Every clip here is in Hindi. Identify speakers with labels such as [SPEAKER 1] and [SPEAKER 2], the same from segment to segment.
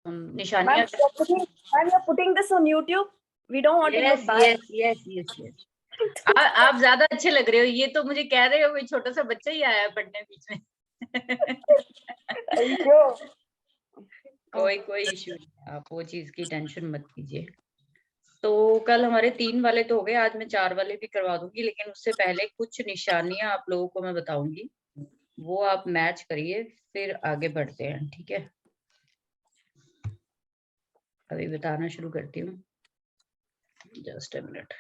[SPEAKER 1] हम निशानियां
[SPEAKER 2] Ma'am, you're putting this on YouTube. We don't want to look bad.
[SPEAKER 1] yes. आप ज्यादा अच्छे लग रहे हो, ये तो मुझे कह रहे हो कोई छोटा सा बच्चा ही आया है पढ़ने बीच में। कोई इश्यू नहीं, आप वो चीज की टेंशन मत कीजिए। तो कल हमारे 3 वाले तो हो गए, आज मैं 4 वाले भी करवा दूंगी, लेकिन उससे पहले कुछ निशानियां आप लोगों को मैं बताऊंगी, वो आप मैच करिए, फिर आगे बढ़ते हैं, ठीक है। अभी बताना शुरू करती हूँ, जस्ट अ मिनट।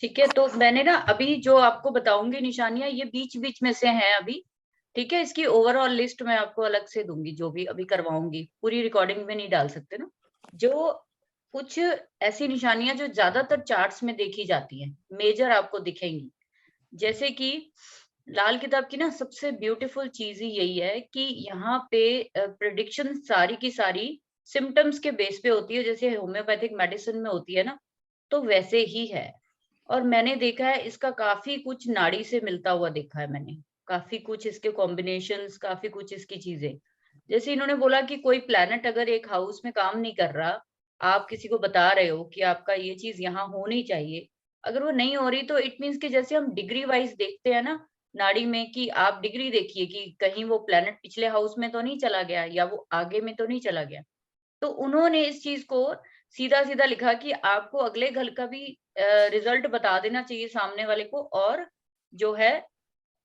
[SPEAKER 1] ठीक है, तो मैंने ना अभी जो आपको बताऊंगी निशानियां, ये बीच बीच में से हैं अभी, ठीक है। इसकी ओवरऑल लिस्ट मैं आपको अलग से दूंगी, जो भी अभी करवाऊंगी, पूरी रिकॉर्डिंग में नहीं डाल सकते ना। जो कुछ ऐसी निशानियां जो ज्यादातर चार्ट्स में देखी जाती हैं, मेजर आपको दिखेंगी, जैसे कि लाल किताब की ना सबसे ब्यूटीफुल चीज ही यही है कि यहाँ पे प्रिडिक्शन सारी की सारी सिम्टम्स के बेस पे होती है, जैसे होम्योपैथिक मेडिसिन में होती है ना, तो वैसे ही है। और मैंने देखा है इसका काफी कुछ नाड़ी से मिलता हुआ देखा है मैंने, काफी कुछ इसके कॉम्बिनेशंस, काफी कुछ इसकी चीजें। जैसे इन्होंने बोला कि कोई प्लैनेट अगर एक हाउस में काम नहीं कर रहा, आप किसी को बता रहे हो कि आपका ये चीज यहाँ होनी चाहिए, अगर वो नहीं हो रही, तो इट मीन्स कि जैसे हम डिग्री वाइज देखते हैं ना नाड़ी में, कि आप डिग्री देखिए कि कहीं वो प्लैनेट पिछले हाउस में तो नहीं चला गया, या वो आगे में तो नहीं चला गया। तो उन्होंने इस चीज को सीधा सीधा लिखा कि आपको अगले घर का भी रिजल्ट बता देना चाहिए सामने वाले को, और जो है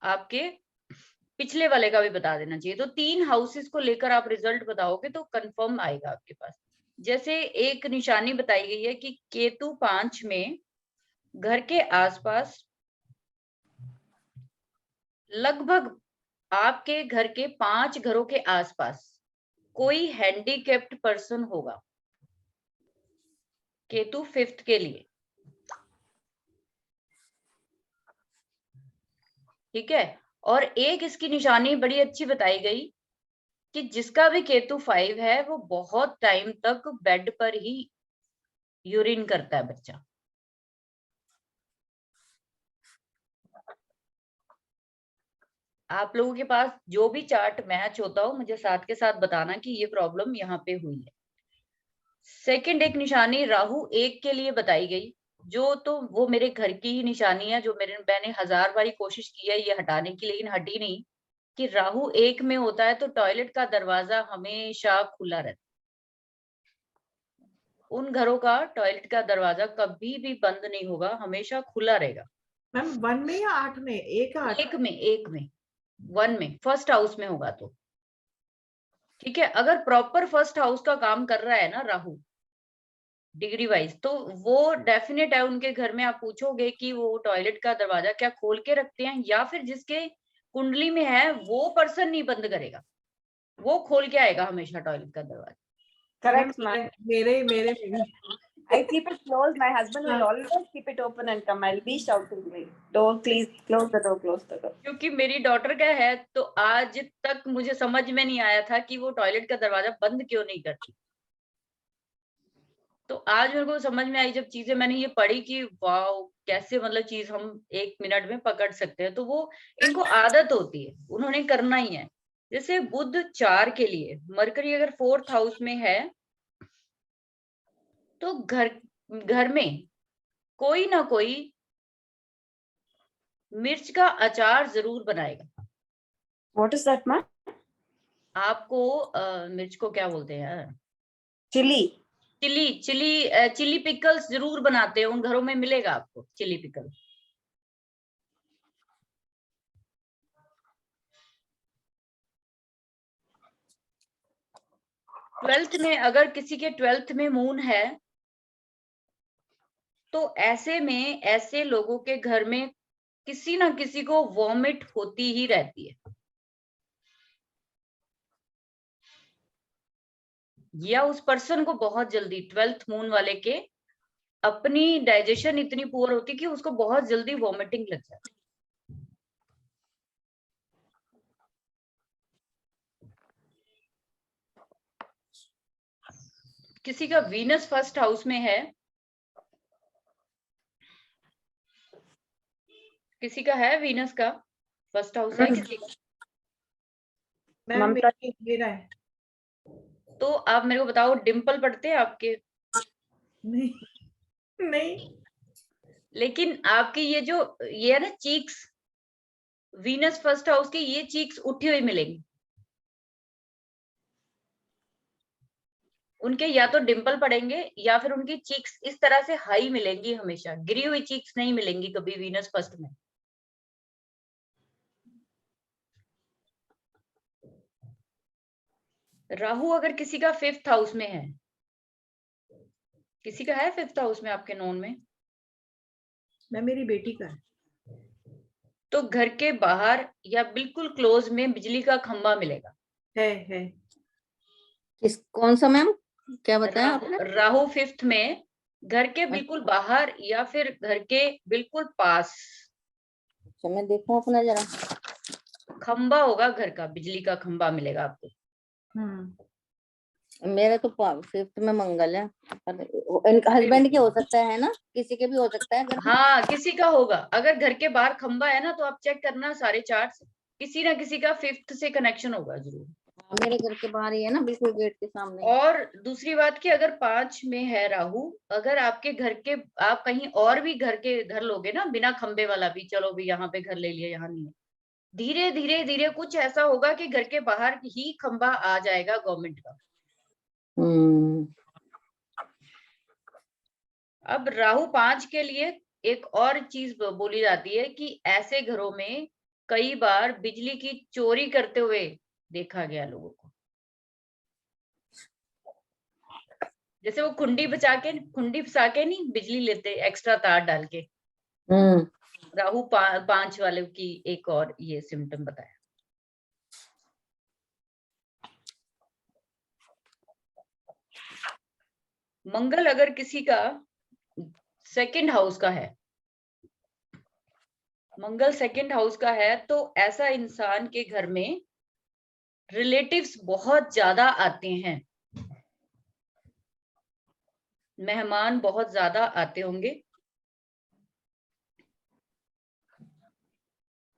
[SPEAKER 1] आपके पिछले वाले का भी बता देना चाहिए। तो 3 हाउसेस को लेकर आप रिजल्ट बताओगे तो कंफर्म आएगा आपके पास। जैसे एक निशानी बताई गई है कि केतु 5 में घर के आसपास, लगभग आपके घर के 5 घरों के आसपास कोई हैंडीकैप्ड पर्सन होगा, केतु 5th के लिए, ठीक है। और एक इसकी निशानी बड़ी अच्छी बताई गई कि जिसका भी केतु 5 है वो बहुत टाइम तक बेड पर ही यूरिन करता है बच्चा। आप लोगों के पास जो भी चार्ट मैच होता हो, मुझे साथ के साथ बताना कि ये प्रॉब्लम यहाँ पे हुई है। सेकंड एक निशानी राहु 1 के लिए बताई गई, जो तो वो मेरे घर की ही निशानी है, जो मैंने 1000 बारी कोशिश की है ये हटाने की, लेकिन हटी नहीं। कि राहु 1 में होता है तो टॉयलेट का दरवाजा हमेशा खुला रहता है। उन घरों का टॉयलेट का दरवाजा कभी भी बंद नहीं होगा, हमेशा खुला रहेगा।
[SPEAKER 3] मैम 1 में या 8 में? एक
[SPEAKER 1] में 1 में फर्स्ट हाउस में होगा तो ठीक है। अगर प्रॉपर फर्स्ट हाउस का काम कर रहा है ना राहु डिग्री वाइज, तो वो डेफिनेट है उनके घर में। आप पूछोगे कि वो टॉयलेट का दरवाजा क्या खोल के रखते हैं, या फिर जिसके कुंडली में है वो पर्सन नहीं बंद करेगा, वो खोल के आएगा हमेशा टॉयलेट का दरवाजा।
[SPEAKER 2] Correct, ma'am.
[SPEAKER 3] मेरे
[SPEAKER 2] I keep it closed. My husband will always keep it open and come. I'll be shouting me, "Door, please close the door, close the door."
[SPEAKER 1] क्योंकि मेरी डॉटर का है, तो आज तक मुझे समझ में नहीं आया था कि वो टॉयलेट का दरवाजा बंद क्यों नहीं करती। तो आज मेरे को समझ में आई जब चीजें मैंने ये पढ़ी कि वाओ, कैसे मतलब चीज हम 1 मिनट में पकड़ सकते हैं। तो वो इनको आदत होती है, उन्होंने करना ही है। जैसे बुध 4 के लिए, मरकरी अगर 4th हाउस में है, तो घर में कोई ना कोई मिर्च का अचार जरूर बनाएगा।
[SPEAKER 2] What is that, ma'am?
[SPEAKER 1] आपको मिर्च को क्या बोलते हैं?
[SPEAKER 2] Chili.
[SPEAKER 1] चिली पिकल्स जरूर बनाते हैं, उन घरों में मिलेगा आपको चिली पिकल। ट्वेल्थ में अगर किसी के 12th में मून है, तो ऐसे में ऐसे लोगों के घर में किसी ना किसी को वॉमिट होती ही रहती है, या उस पर्सन को बहुत जल्दी 12th मून वाले के अपनी डाइजेशन इतनी पुअर होती कि उसको बहुत जल्दी वॉमिटिंग लग जाती। किसी का वीनस फर्स्ट हाउस में है, किसी का है वीनस का फर्स्ट हाउस है किसी का?
[SPEAKER 3] मैम
[SPEAKER 2] ममता
[SPEAKER 3] मेरा है।
[SPEAKER 1] तो आप मेरे को बताओ, डिम्पल पड़ते हैं आपके?
[SPEAKER 3] नहीं नहीं,
[SPEAKER 1] लेकिन आपकी ये है ना चीक्स, वीनस फर्स्ट हाउस के ये चीक्स उठी हुई मिलेंगी। उनके या तो डिम्पल पड़ेंगे या फिर उनकी चीक्स इस तरह से हाई मिलेंगी, हमेशा गिरी हुई चीक्स नहीं मिलेंगी कभी वीनस फर्स्ट में। राहु अगर किसी का 5th हाउस में है, किसी का है 5th हाउस में आपके नोन में,
[SPEAKER 3] मैं मेरी बेटी का है।
[SPEAKER 1] तो घर के बाहर या बिल्कुल क्लोज में बिजली का खंभा मिलेगा।
[SPEAKER 3] है।
[SPEAKER 4] किस कौन सा मैम, क्या बताया आपने?
[SPEAKER 1] राहु 5th में घर के बिल्कुल बाहर या फिर घर के बिल्कुल पास
[SPEAKER 4] अच्छा मैं देखूं अपना जरा।
[SPEAKER 1] खंभा होगा, घर का बिजली का खंभा मिलेगा आपको।
[SPEAKER 4] मेरा तो 5th में मंगल है, हस्बैंड के हो सकता है ना, किसी के भी हो सकता है घर में।
[SPEAKER 1] हाँ किसी का होगा, अगर घर के बाहर खंभा है ना तो आप चेक करना सारे चार्ट, किसी ना किसी का 5th से कनेक्शन होगा जरूर।
[SPEAKER 4] मेरे घर के बाहर ही है ना, बिल्कुल गेट के सामने।
[SPEAKER 1] और दूसरी बात कि अगर 5 में है राहु, अगर आपके घर के आप कहीं और भी घर लोगे ना बिना खंबे वाला भी, चलो भी यहाँ पे घर ले लिया, यहाँ नहीं है, धीरे धीरे धीरे कुछ ऐसा होगा कि घर के बाहर ही खंबा आ जाएगा गवर्नमेंट का। अब राहु 5 के लिए एक और चीज बोली जाती है कि ऐसे घरों में कई बार बिजली की चोरी करते हुए देखा गया लोगों को। जैसे वो खुंडी फंसा के नहीं बिजली लेते, एक्स्ट्रा तार डाल के। राहु 5 वाले की एक और ये सिम्टम बताया। मंगल अगर किसी का 2nd हाउस का है, मंगल 2nd हाउस का है, तो ऐसा इंसान के घर में रिलेटिव्स बहुत ज्यादा आते हैं, मेहमान बहुत ज्यादा आते होंगे,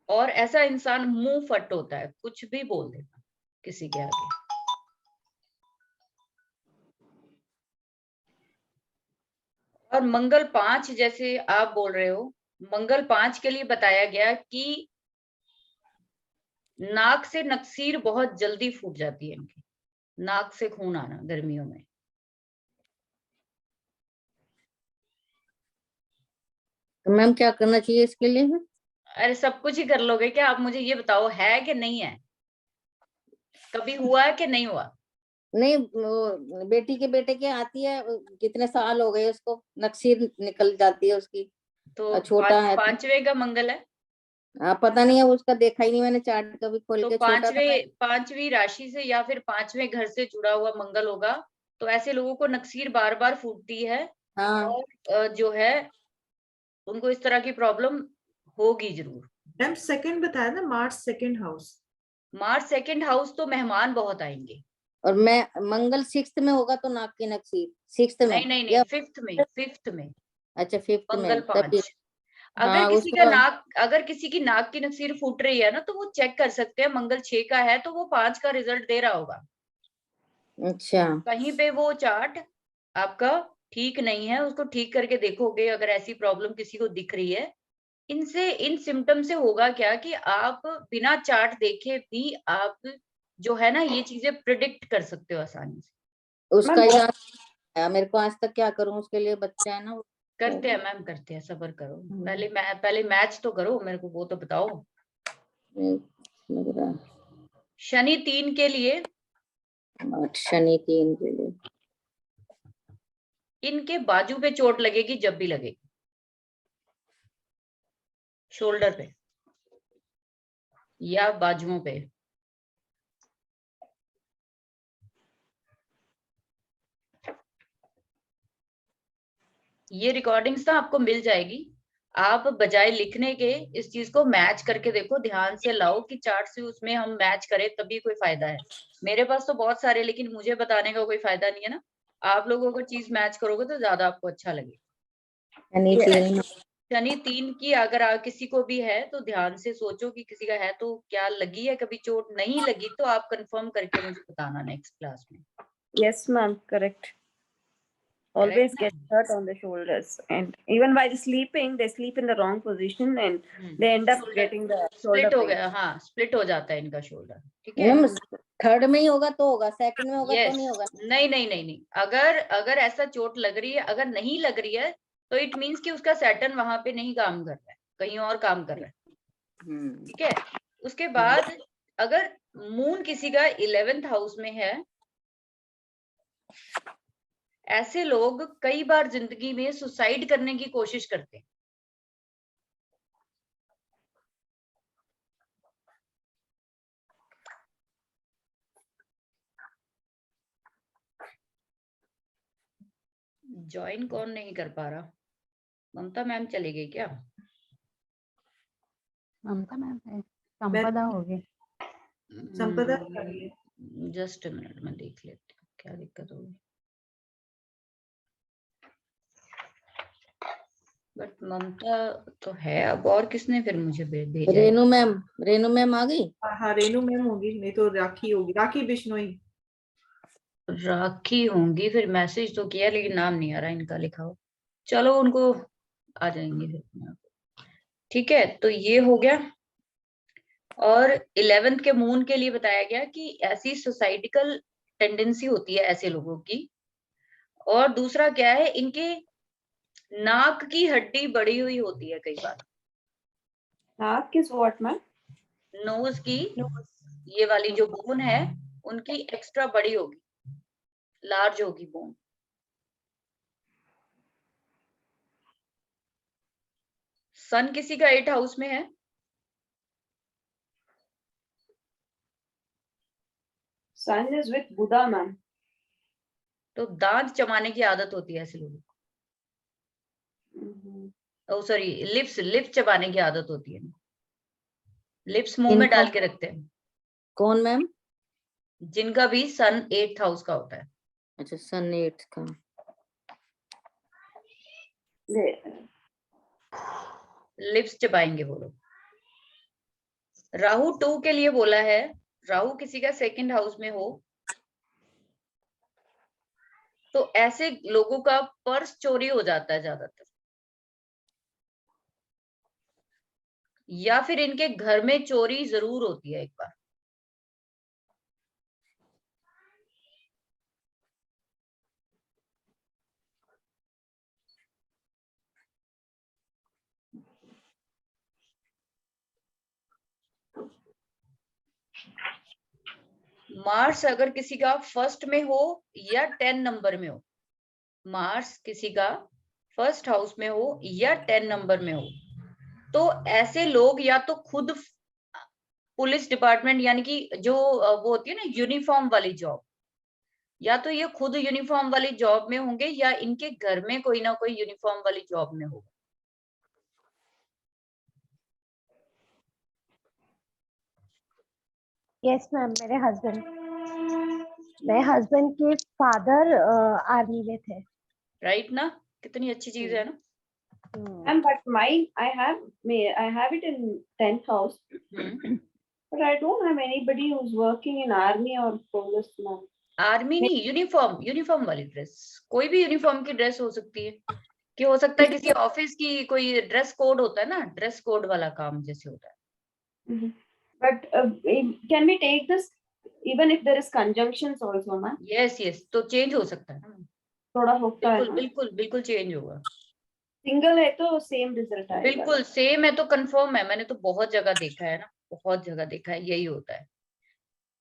[SPEAKER 1] और ऐसा इंसान मुंह फट होता है, कुछ भी बोल देता किसी के आगे। और मंगल 5 जैसे आप बोल रहे हो, मंगल 5 के लिए बताया गया कि नाक से नक्सीर बहुत जल्दी फूट जाती है इनकी, नाक से खून आना गर्मियों में।
[SPEAKER 4] तो मैम क्या करना चाहिए इसके लिए?
[SPEAKER 1] अरे सब कुछ ही कर लोगे क्या? आप मुझे ये बताओ है कि नहीं है, कभी हुआ है कि नहीं हुआ?
[SPEAKER 4] नहीं, वो बेटी के बेटे के आती है, कितने साल हो गए उसको, नक्सीर निकल जाती है उसकी।
[SPEAKER 1] तो
[SPEAKER 4] छोटा है,
[SPEAKER 1] 5वें का मंगल है,
[SPEAKER 4] पता नहीं है, उसका देखा ही नहीं मैंने, चार्ट कभी खोल
[SPEAKER 1] तो
[SPEAKER 4] के। छोटा था।
[SPEAKER 1] 5वीं राशि से या फिर 5वें घर से जुड़ा हुआ मंगल होगा, तो ऐसे लोगों को नक्सीर बार बार फूटती है।
[SPEAKER 4] हाँ।
[SPEAKER 1] और जो है उनको इस तरह की प्रॉब्लम होगी जरूर।
[SPEAKER 3] मैम 2nd बताया ना, मार्च 2nd हाउस।
[SPEAKER 1] मार्च 2nd हाउस तो मेहमान बहुत आएंगे।
[SPEAKER 4] और मैं मंगल 6th में होगा तो नाक की नक्सीर 6th में
[SPEAKER 1] नहीं नहीं नहीं,
[SPEAKER 4] या
[SPEAKER 1] 5th में
[SPEAKER 4] अच्छा 5th
[SPEAKER 1] मंगल
[SPEAKER 4] में तभी।
[SPEAKER 1] 5। अगर
[SPEAKER 4] हाँ
[SPEAKER 1] किसी का
[SPEAKER 4] उसको।
[SPEAKER 1] अगर किसी की नाक की नक्सीर फूट रही है ना, तो वो चेक कर सकते हैं, मंगल 6 का है तो वो 5 का रिजल्ट दे रहा होगा।
[SPEAKER 4] अच्छा।
[SPEAKER 1] कहीं पे वो चार्ट आपका ठीक नहीं है, उसको ठीक करके देखोगे, अगर ऐसी प्रॉब्लम किसी को दिख रही है, इन सिम्टम से होगा क्या कि आप बिना चार्ट देखे भी आप जो है ना ये चीजें प्रिडिक्ट कर सकते हो आसानी से।
[SPEAKER 4] उसका इलाज है मेरे को, आज तक क्या करूं उसके लिए, बच्चा है ना।
[SPEAKER 1] करते हैं मैम, करते हैं, सब्र करो। पहले मैच तो करो, मेरे को वो तो बताओ।
[SPEAKER 4] लग रहा है
[SPEAKER 1] शनि 3 के लिए,
[SPEAKER 4] शनि 3 के लिए
[SPEAKER 1] इनके बाजू पे चोट लगेगी जब भी लगेगी, शोल्डर पे या बाजुओं पे। ये रिकॉर्डिंग्स ना आपको मिल जाएगी, आप बजाय लिखने के इस चीज को मैच करके देखो, ध्यान से लाओ कि चार्ट से उसमें हम मैच करें तभी कोई फायदा है। मेरे पास तो बहुत सारे, लेकिन मुझे बताने का कोई फायदा नहीं है ना। आप लोग अगर चीज मैच करोगे तो ज्यादा आपको अच्छा लगेगा।
[SPEAKER 4] शनि तीन,
[SPEAKER 1] शनि 3 की अगर किसी को भी है तो ध्यान से सोचो कि किसी का है तो क्या लगी है कभी चोट, नहीं लगी तो आप कंफर्म करके मुझे बताना नेक्स्ट क्लास में।
[SPEAKER 2] Yes, ma'am. Correct. Always
[SPEAKER 1] Correct
[SPEAKER 2] get
[SPEAKER 1] ना?
[SPEAKER 2] hurt on the shoulders, and even while sleeping, they sleep in the wrong position, and they end up getting the shoulder
[SPEAKER 1] split हो
[SPEAKER 2] pain.
[SPEAKER 1] गया, हाँ स्प्लिट हो जाता है इनका शोल्डर। ठीक है,
[SPEAKER 4] मैम थर्ड में ही होगा तो होगा, सेकंड में होगा तो
[SPEAKER 1] यस,
[SPEAKER 4] नहीं होगा।
[SPEAKER 1] नहीं नहीं नहीं नहीं, अगर ऐसा चोट लग रही है, अगर नहीं लग रही है तो इट मीन्स कि उसका सैटर्न वहां पे नहीं काम कर रहा है, कहीं और काम कर रहा है। ठीक है, उसके बाद अगर मून किसी का 11th हाउस में है, ऐसे लोग कई बार जिंदगी में सुसाइड करने की कोशिश करते हैं। ज्वाइन कौन नहीं कर पा रहा? ममता मैम चली गई क्या?
[SPEAKER 5] ममता मैम है, संपदा होगी।
[SPEAKER 3] संपदा कर ले।
[SPEAKER 1] जस्ट मिनट में देख लेती हूँ क्या दिक्कत होगी। बट ममता तो है, अब और किसने फिर मुझे भेजा है?
[SPEAKER 4] रेनू मैम आ गई।
[SPEAKER 3] हाँ रेनू मैम होगी, नहीं तो राखी होगी, राखी बिश्नोई।
[SPEAKER 1] राखी होंगी, फिर मैसेज तो किया लेकिन नाम नहीं आ रहा इनका लिखा हो। चलो उनको आ जाएंगे फिर अपने आप। ठीक है, तो ये हो गया। और 11th के मून के लिए बताया गया कि ऐसी सोसाइटिकल टेंडेंसी होती है ऐसे लोगों की। और दूसरा क्या है, इनके नाक की हड्डी बड़ी हुई होती है कई बार।
[SPEAKER 2] Naak is what, ma'am?
[SPEAKER 1] Nose की ये वाली जो बोन है उनकी एक्स्ट्रा बड़ी होगी, लार्ज होगी बोन। सन किसी का 8th हाउस में है
[SPEAKER 2] Sun is with Buddha, ma'am.
[SPEAKER 1] तो दांत चबाने की आदत होती है ऐसे लोगों को। सॉरी, लिप्स चबाने की आदत होती है, लिप्स मुंह में
[SPEAKER 4] इनका
[SPEAKER 1] डाल के रखते हैं
[SPEAKER 4] कौन मैम?
[SPEAKER 1] जिनका भी सन 8th हाउस का होता है।
[SPEAKER 4] अच्छा सन 8 का।
[SPEAKER 1] लिप्स चबाएंगे वो लोग। राहु 2 के लिए बोला है, राहु किसी का 2nd हाउस में हो तो ऐसे लोगों का पर्स चोरी हो जाता है ज्यादातर, या फिर इनके घर में चोरी जरूर होती है एक बार। मार्स अगर किसी का 1st में हो या 10 नंबर में हो, मार्स किसी का 1st हाउस में हो या 10 नंबर में हो, तो ऐसे लोग या तो खुद पुलिस डिपार्टमेंट यानी कि जो वो होती है ना यूनिफॉर्म वाली जॉब, या तो ये खुद यूनिफॉर्म वाली जॉब में होंगे या इनके घर में कोई ना कोई यूनिफॉर्म वाली जॉब में होगा।
[SPEAKER 5] यस मैम, मेरे हस्बैंड के फादर आर्मी में थे।
[SPEAKER 1] राइट ना, कितनी अच्छी चीज है ना।
[SPEAKER 2] And but mine, I have it in 10th house, but I don't have anybody who's working in army or police, ma'am.
[SPEAKER 1] Army नहीं, यूनिफॉर्म वाली ड्रेस, कोई भी यूनिफॉर्म की ड्रेस हो सकती है, कि हो सकता है किसी ऑफिस की कोई ड्रेस कोड होता है ना, ड्रेस कोड वाला काम जैसे होता है।
[SPEAKER 2] But can we take this even if there is conjunctions also, ma'am?
[SPEAKER 1] Yes, तो चेंज हो सकता है ना,
[SPEAKER 2] थोड़ा होता है
[SPEAKER 1] बिल्कुल
[SPEAKER 2] ना?
[SPEAKER 1] बिल्कुल चेंज होगा।
[SPEAKER 2] सिंगल है तो सेम रिजल्ट आएगा।
[SPEAKER 1] बिल्कुल सेम है तो कंफर्म है, मैंने तो बहुत जगह देखा है ना, बहुत जगह देखा है, यही होता है।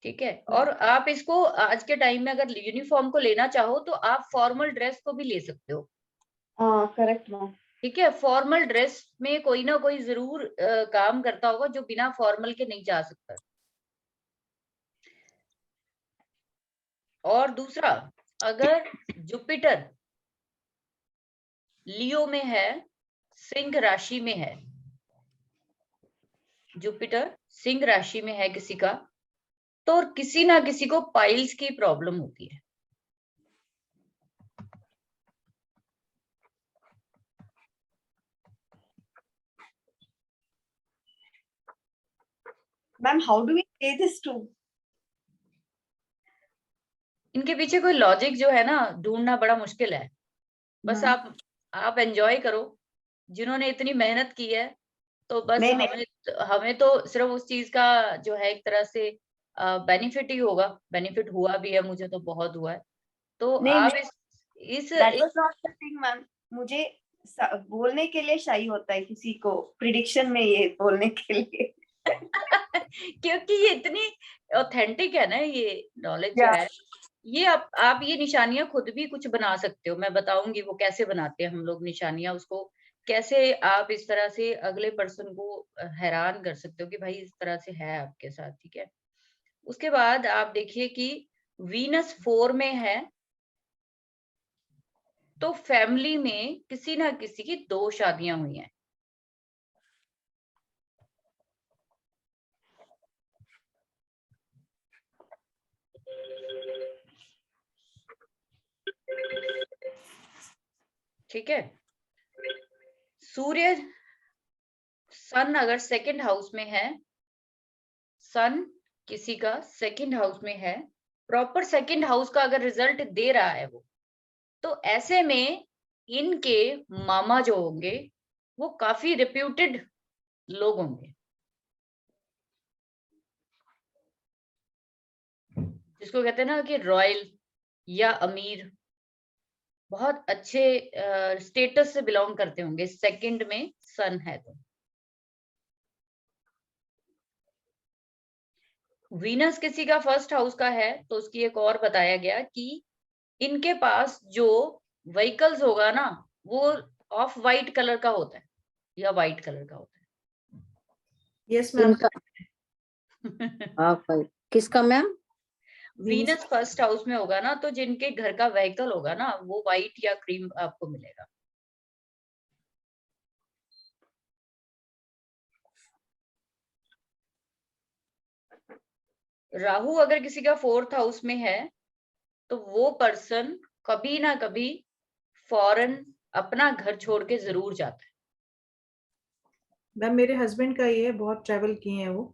[SPEAKER 1] ठीक है, और आप इसको आज के टाइम में अगर यूनिफॉर्म को लेना चाहो तो आप फॉर्मल ड्रेस को भी ले सकते हो।
[SPEAKER 2] हाँ करेक्ट मैम।
[SPEAKER 1] ठीक है, फॉर्मल ड्रेस में कोई ना कोई जरूर काम करता होगा जो बिना फॉर्मल के नहीं जा सकता। और दूसरा, अगर जुपिटर लियो में है, सिंह राशि में है, जुपिटर सिंह राशि में है किसी का, तो किसी ना किसी को पाइल्स की प्रॉब्लम होती है।
[SPEAKER 2] Ma'am, how do we say this to?
[SPEAKER 1] इनके पीछे कोई लॉजिक जो है ना ढूंढना बड़ा मुश्किल है। बस
[SPEAKER 2] हम्म।
[SPEAKER 1] आप एंजॉय करो, जिन्होंने इतनी मेहनत की है, तो बस
[SPEAKER 2] नहीं,
[SPEAKER 1] हमें तो सिर्फ उस चीज का जो है एक तरह से बेनिफिट ही होगा। बेनिफिट हुआ भी है, मुझे तो बहुत हुआ है। तो
[SPEAKER 2] नहीं,
[SPEAKER 1] आप
[SPEAKER 2] that was not the thing, ma'am. मुझे बोलने के लिए शाई होता है किसी को प्रिडिक्शन में ये बोलने के लिए।
[SPEAKER 1] क्योंकि ये इतनी ऑथेंटिक है ना, ये नॉलेज जो
[SPEAKER 2] Yeah.
[SPEAKER 1] है। ये आप ये निशानियां खुद भी कुछ बना सकते हो। मैं बताऊंगी वो कैसे बनाते हैं हम लोग निशानियां, उसको कैसे आप इस तरह से अगले पर्सन को हैरान कर सकते हो कि भाई इस तरह से है आपके साथ, ठीक है। उसके बाद आप देखिए कि वीनस 4 में है, तो फैमिली में किसी ना किसी की 2 शादियां हुई हैं। ठीक है। सूर्य सन अगर सेकंड हाउस में है, सन किसी का सेकंड हाउस में है, प्रॉपर सेकंड हाउस का अगर रिजल्ट दे रहा है वो, तो ऐसे में इनके मामा जो होंगे वो काफी रिप्यूटेड लोग होंगे, जिसको कहते हैं ना कि रॉयल या अमीर, बहुत अच्छे स्टेटस से बिलोंग करते होंगे, सेकंड में सन है तो। वीनस किसी का फर्स्ट हाउस का है, तो उसकी एक और बताया गया कि इनके पास जो व्हीकल्स होगा ना, वो ऑफ वाइट कलर का होता है या वाइट कलर का होता
[SPEAKER 3] यस मैम।
[SPEAKER 4] है। किसका मैम?
[SPEAKER 1] वीनस फर्स्ट हाउस में होगा ना, तो जिनके घर का व्हीकल होगा ना, वो वाइट या क्रीम आपको मिलेगा। राहु अगर किसी का फोर्थ हाउस में है, तो वो पर्सन कभी ना कभी फॉरेन अपना घर छोड़ के जरूर जाता है।
[SPEAKER 3] मैम मेरे हस्बैंड का ये है, बहुत ट्रैवल किए हैं वो।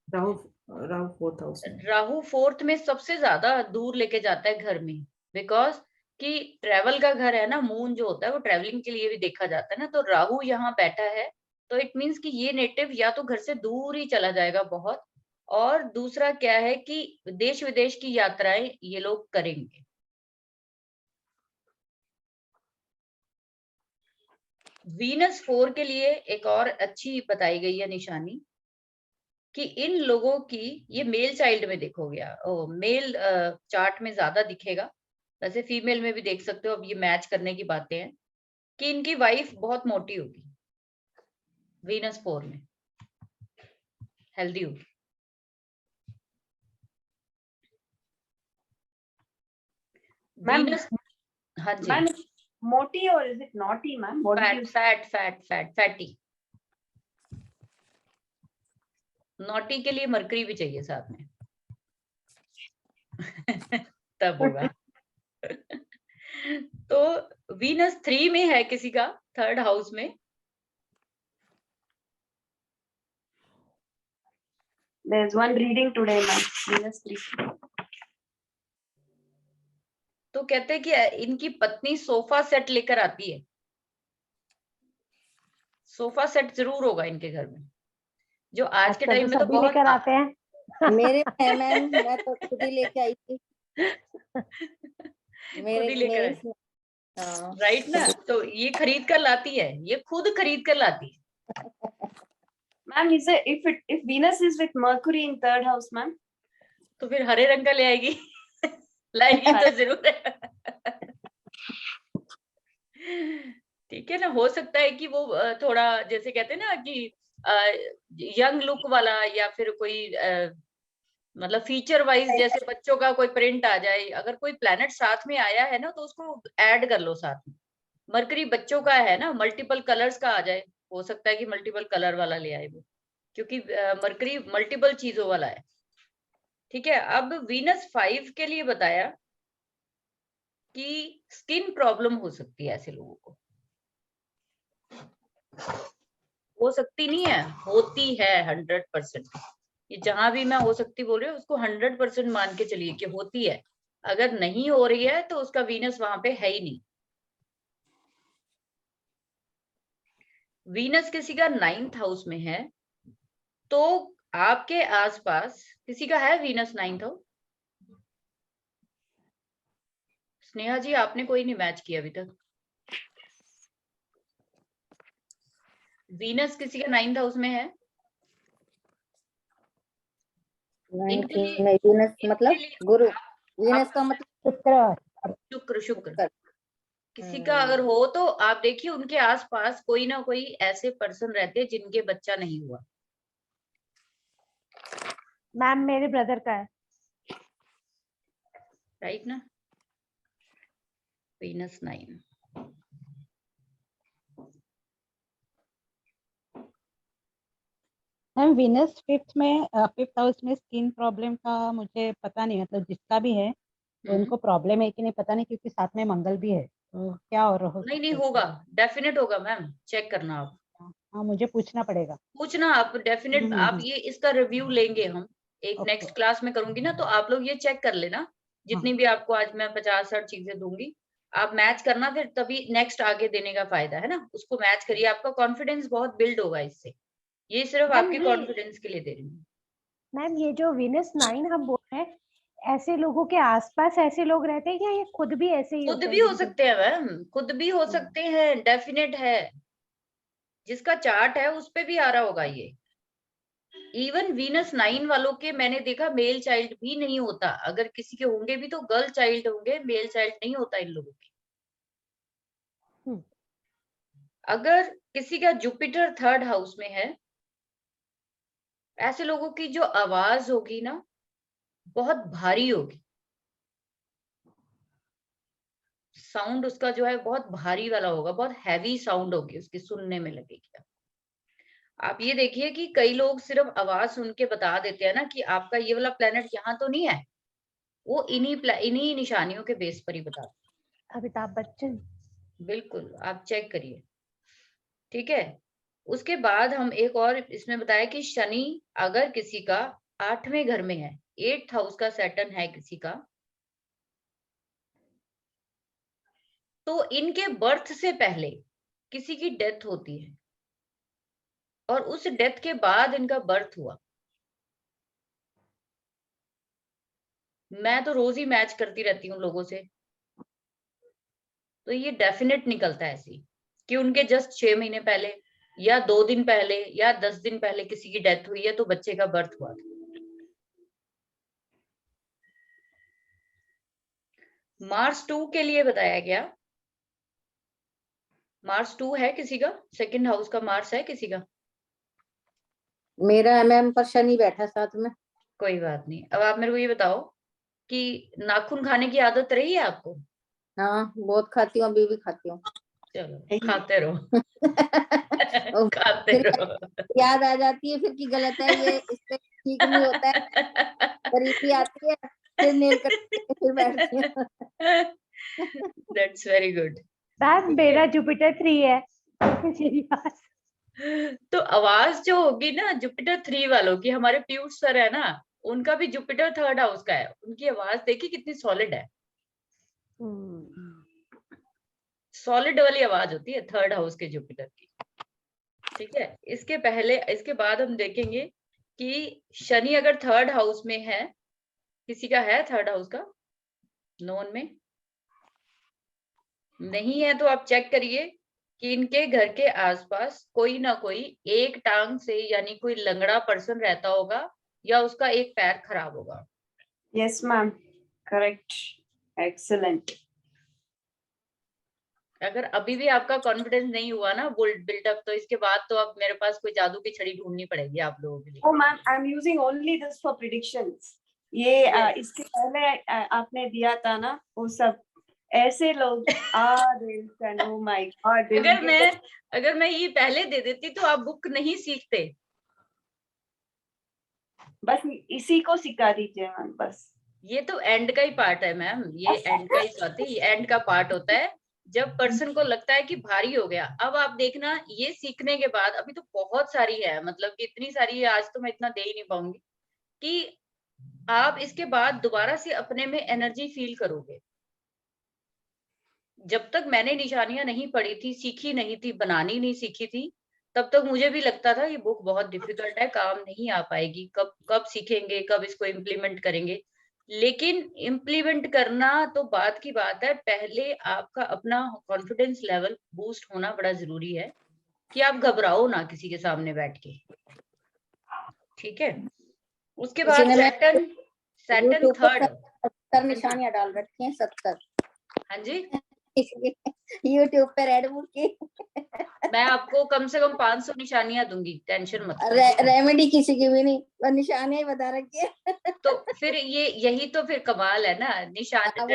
[SPEAKER 3] राहु राहु फोर्थ हाउस में।
[SPEAKER 1] राहु फोर्थ में सबसे ज्यादा दूर लेके जाता है घर में, बिकॉज कि ट्रेवल का घर है ना, मून जो होता है वो ट्रेवलिंग के लिए भी देखा जाता है ना, तो राहु यहाँ बैठा है, तो इट मीन्स कि ये नेटिव या तो घर से दूर ही चला जाएगा बहुत, और दूसरा क्या है कि देश विदेश की यात्राएं ये लोग करेंगे। वीनस 4 के लिए एक और अच्छी बताई गई है निशानी कि इन लोगों की, ये मेल चाइल्ड में देखोगे, मेल चार्ट में ज्यादा दिखेगा, वैसे फीमेल में भी देख सकते हो, अब ये मैच करने की बातें हैं, कि इनकी वाइफ बहुत मोटी होगी, वीनस 4 में हेल्दी होगी। वीनस, हाँ जी,
[SPEAKER 2] मैम मोटी और is it naughty ma'am?
[SPEAKER 1] Fatty. Naughty के लिए मरकरी भी चाहिए साथ में तब होगा तो वीनस 3 में है किसी का, थर्ड हाउस में,
[SPEAKER 2] There's one reading today, ma'am. Venus 3.
[SPEAKER 1] तो कहते हैं कि इनकी पत्नी सोफा सेट लेकर आती है। सोफा सेट जरूर होगा इनके घर में, जो आज के टाइम में तो बहुत
[SPEAKER 5] लेकर आते हैं।
[SPEAKER 4] मेरे है मैम, मैं तो खुद ही लेके आई थी। मेरे
[SPEAKER 1] राइट ना, तो ये खरीद कर लाती है, ये खुद खरीद कर लाती है।
[SPEAKER 2] Ma'am, if Venus is with Mercury in third house, ma'am?
[SPEAKER 1] तो फिर हरे रंग का ले आएगी लाएगी तो जरूर है ठीक है ना। हो सकता है कि वो थोड़ा जैसे कहते हैं ना कि यंग लुक वाला, या फिर कोई मतलब फीचर वाइज, जैसे बच्चों का कोई प्रिंट आ जाए, अगर कोई प्लैनेट साथ में आया है ना, तो उसको ऐड कर लो साथ में। मरकरी बच्चों का है ना, मल्टीपल कलर्स का आ जाए, हो सकता है कि मल्टीपल कलर वाला ले आए वो, क्योंकि मरकरी मल्टीपल चीजों वाला है। ठीक है। अब वीनस 5 के लिए बताया कि स्किन प्रॉब्लम हो सकती है ऐसे लोगों को। हो सकती नहीं है, होती है 100%। ये जहां भी मैं हो सकती बोल रही हूँ उसको 100% मान के चलिए कि होती है। अगर नहीं हो रही है तो उसका वीनस वहां पे है ही नहीं। वीनस किसी का 9th हाउस में है तो आपके आसपास किसी का है वीनस 9th हाउस? स्नेहा जी आपने कोई नहीं मैच किया अभी तक। वीनस किसी का 9th हाउस में है? इनके लिए
[SPEAKER 4] वीनस मतलब गुरु, वीनस का मतलब
[SPEAKER 5] शुक्र।
[SPEAKER 1] शुक्र किसी का अगर हो तो आप देखिए उनके आसपास कोई ना कोई ऐसे पर्सन रहते हैं जिनके बच्चा नहीं हुआ।
[SPEAKER 5] मैम मेरे ब्रदर का है।
[SPEAKER 1] राइट ना, Venus 9।
[SPEAKER 6] Ma'am Venus fifth house में स्किन प्रॉब्लम का मुझे पता नहीं, मतलब जिसका भी है तो उनको प्रॉब्लम है कि नहीं पता नहीं, क्योंकि साथ में मंगल भी है, तो क्या और हो
[SPEAKER 1] नहीं
[SPEAKER 6] सकता है
[SPEAKER 1] होगा,
[SPEAKER 6] इसमें?
[SPEAKER 1] डेफिनेट होगा मैम, चेक करना आप।
[SPEAKER 6] हाँ मुझे पूछना पड़ेगा।
[SPEAKER 1] पूछना आप डेफिनेट, आप ये इसका रिव्यू लेंगे हम एक
[SPEAKER 6] ओके।
[SPEAKER 1] नेक्स्ट क्लास में करूंगी ना, तो आप लोग ये चेक कर लेना जितनी भी आपको आज मैं 50-60 चीजें दूंगी, आप मैच करना, फिर तभी नेक्स्ट आगे देने का फायदा है ना। उसको मैच करिए, आपका कॉन्फिडेंस बहुत बिल्ड होगा इससे। ये सिर्फ
[SPEAKER 5] मैम
[SPEAKER 1] आपके
[SPEAKER 5] ये
[SPEAKER 1] कॉन्फिडेंस के लिए दे रही हूँ।
[SPEAKER 5] मैम ये जो वीनस 9 हम बोल रहे हैं, ऐसे लोगों के आसपास ऐसे लोग रहते हैं या ये खुद भी ऐसे ही
[SPEAKER 1] खुद
[SPEAKER 5] होते
[SPEAKER 1] भी
[SPEAKER 5] हैं
[SPEAKER 1] हो
[SPEAKER 5] जिनके?
[SPEAKER 1] सकते हैं मैम, खुद भी हो सकते हैं, डेफिनेट है। जिसका चार्ट है उस पे भी आ रहा होगा ये। इवन वीनस 9 वालों के मैंने देखा मेल चाइल्ड भी नहीं होता, अगर किसी के होंगे भी तो गर्ल चाइल्ड होंगे, मेल चाइल्ड नहीं होता इन लोगों के। अगर किसी का जुपिटर 3rd हाउस में है, ऐसे लोगों की जो आवाज होगी ना बहुत भारी होगी, साउंड उसका जो है बहुत भारी वाला होगा, बहुत हैवी साउंड होगी उसकी, सुनने में लगेगी। आप ये देखिए कि कई लोग सिर्फ आवाज सुन के बता देते हैं ना कि आपका ये वाला प्लेनेट यहाँ तो नहीं है, वो इन्हीं निशानियों के बेस पर ही बताते हैं।
[SPEAKER 5] अमिताभ बच्चन।
[SPEAKER 1] बिल्कुल, आप चेक करिए, ठीक है। उसके बाद हम एक और इसमें बताया कि शनि अगर किसी का 8वें घर में है, 8th हाउस का सैटर्न है किसी का, तो इनके बर्थ से पहले किसी की डेथ होती है और उस डेथ के बाद इनका बर्थ हुआ। मैं तो रोज ही मैच करती रहती हूँ लोगों से, तो ये डेफिनेट निकलता है ऐसी कि उनके जस्ट 6 महीने पहले या 2 दिन पहले या 10 दिन पहले किसी की डेथ हुई है तो बच्चे का बर्थ हुआ था। मार्स 2 के लिए बताया गया, मार्स 2 है किसी का, 2nd हाउस का मार्स है किसी का?
[SPEAKER 4] मेरा MM पर शनि बैठा साथ में।
[SPEAKER 1] कोई बात नहीं। अब आप मेरे को ये बताओ कि नाखून खाने की आदत रही है आपको?
[SPEAKER 4] हाँ बहुत खाती हूँ, अभी भी खाती हूँ।
[SPEAKER 1] चलो खाते रहो
[SPEAKER 4] और
[SPEAKER 1] खाते
[SPEAKER 4] फिर
[SPEAKER 1] रहो
[SPEAKER 4] याद आ जाती है फिर कि गलत है ये, इससे ठीक नहीं होता है, गरीबी आती है, फिर नेल कट फिर बैठती हूँ।
[SPEAKER 1] That's very good.
[SPEAKER 5] मैम मेरा जुपिटर 3 है मेरी पास।
[SPEAKER 1] तो आवाज जो होगी ना जुपिटर 3 वालों की, हमारे पीयूष सर है ना, उनका भी जुपिटर 3rd हाउस का है, उनकी आवाज देखिए कितनी सॉलिड है, सॉलिड वाली आवाज होती है 3rd हाउस के जुपिटर की, ठीक है। इसके बाद हम देखेंगे कि शनि अगर 3rd हाउस में है, किसी का है 3rd हाउस का नोन में नहीं है, तो आप चेक करिए कि इनके घर के आसपास कोई ना कोई एक टांग से यानी कोई लंगड़ा पर्सन रहता होगा या उसका एक पैर खराब होगा।
[SPEAKER 2] Yes, ma'am. Correct. Excellent.
[SPEAKER 1] अगर अभी भी आपका कॉन्फिडेंस नहीं हुआ ना बिल्डअप, तो इसके बाद तो अब मेरे पास कोई जादू की छड़ी ढूंढनी पड़ेगी आप लोगों के लिए।
[SPEAKER 2] Oh, ma'am, I'm using only this for predictions. ये
[SPEAKER 1] Yes.
[SPEAKER 2] इसके पहले आपने दिया था ना वो सब ऐसे लोग oh my God,
[SPEAKER 1] अगर मैं ये पहले दे देती तो आप बुक नहीं सीखते।
[SPEAKER 2] बस इसी को सिखा दीजिए मैम, बस
[SPEAKER 1] ये तो एंड का ही पार्ट है मैम, ये एंड का ही बात है, ये एंड का पार्ट होता है। जब पर्सन को लगता है कि भारी हो गया, अब आप देखना ये सीखने के बाद, अभी तो बहुत सारी है, मतलब कि इतनी सारी है, आज तो मैं इतना दे ही नहीं पाऊंगी, कि आप इसके बाद दोबारा से अपने में एनर्जी फील करोगे। जब तक मैंने निशानियां नहीं पढ़ी थी, सीखी नहीं थी, बनानी नहीं सीखी थी, तब तक मुझे भी लगता था ये बुक बहुत डिफिकल्ट है, काम नहीं आ पाएगी, कब कब सीखेंगे, कब इसको इम्प्लीमेंट करेंगे। लेकिन इम्प्लीमेंट करना तो बात की बात है, पहले आपका अपना कॉन्फिडेंस लेवल बूस्ट होना बड़ा जरूरी है, कि आप घबराओ ना किसी के सामने बैठ के। ठीक है, उसके बाद सैटर्न
[SPEAKER 4] YouTube पर
[SPEAKER 1] थर्ड
[SPEAKER 4] 70 निशानियां डाल रखी हैं, 70।
[SPEAKER 1] हाँ जी,
[SPEAKER 4] YouTube पे रेड बुक की
[SPEAKER 1] मैं आपको कम से कम 500 निशानियां दूंगी, टेंशन मत करो।
[SPEAKER 4] रेमेडी किसी की भी नहीं, पर निशानियां ही बता रखी है।
[SPEAKER 1] तो फिर ये यही तो फिर कमाल है ना, निशान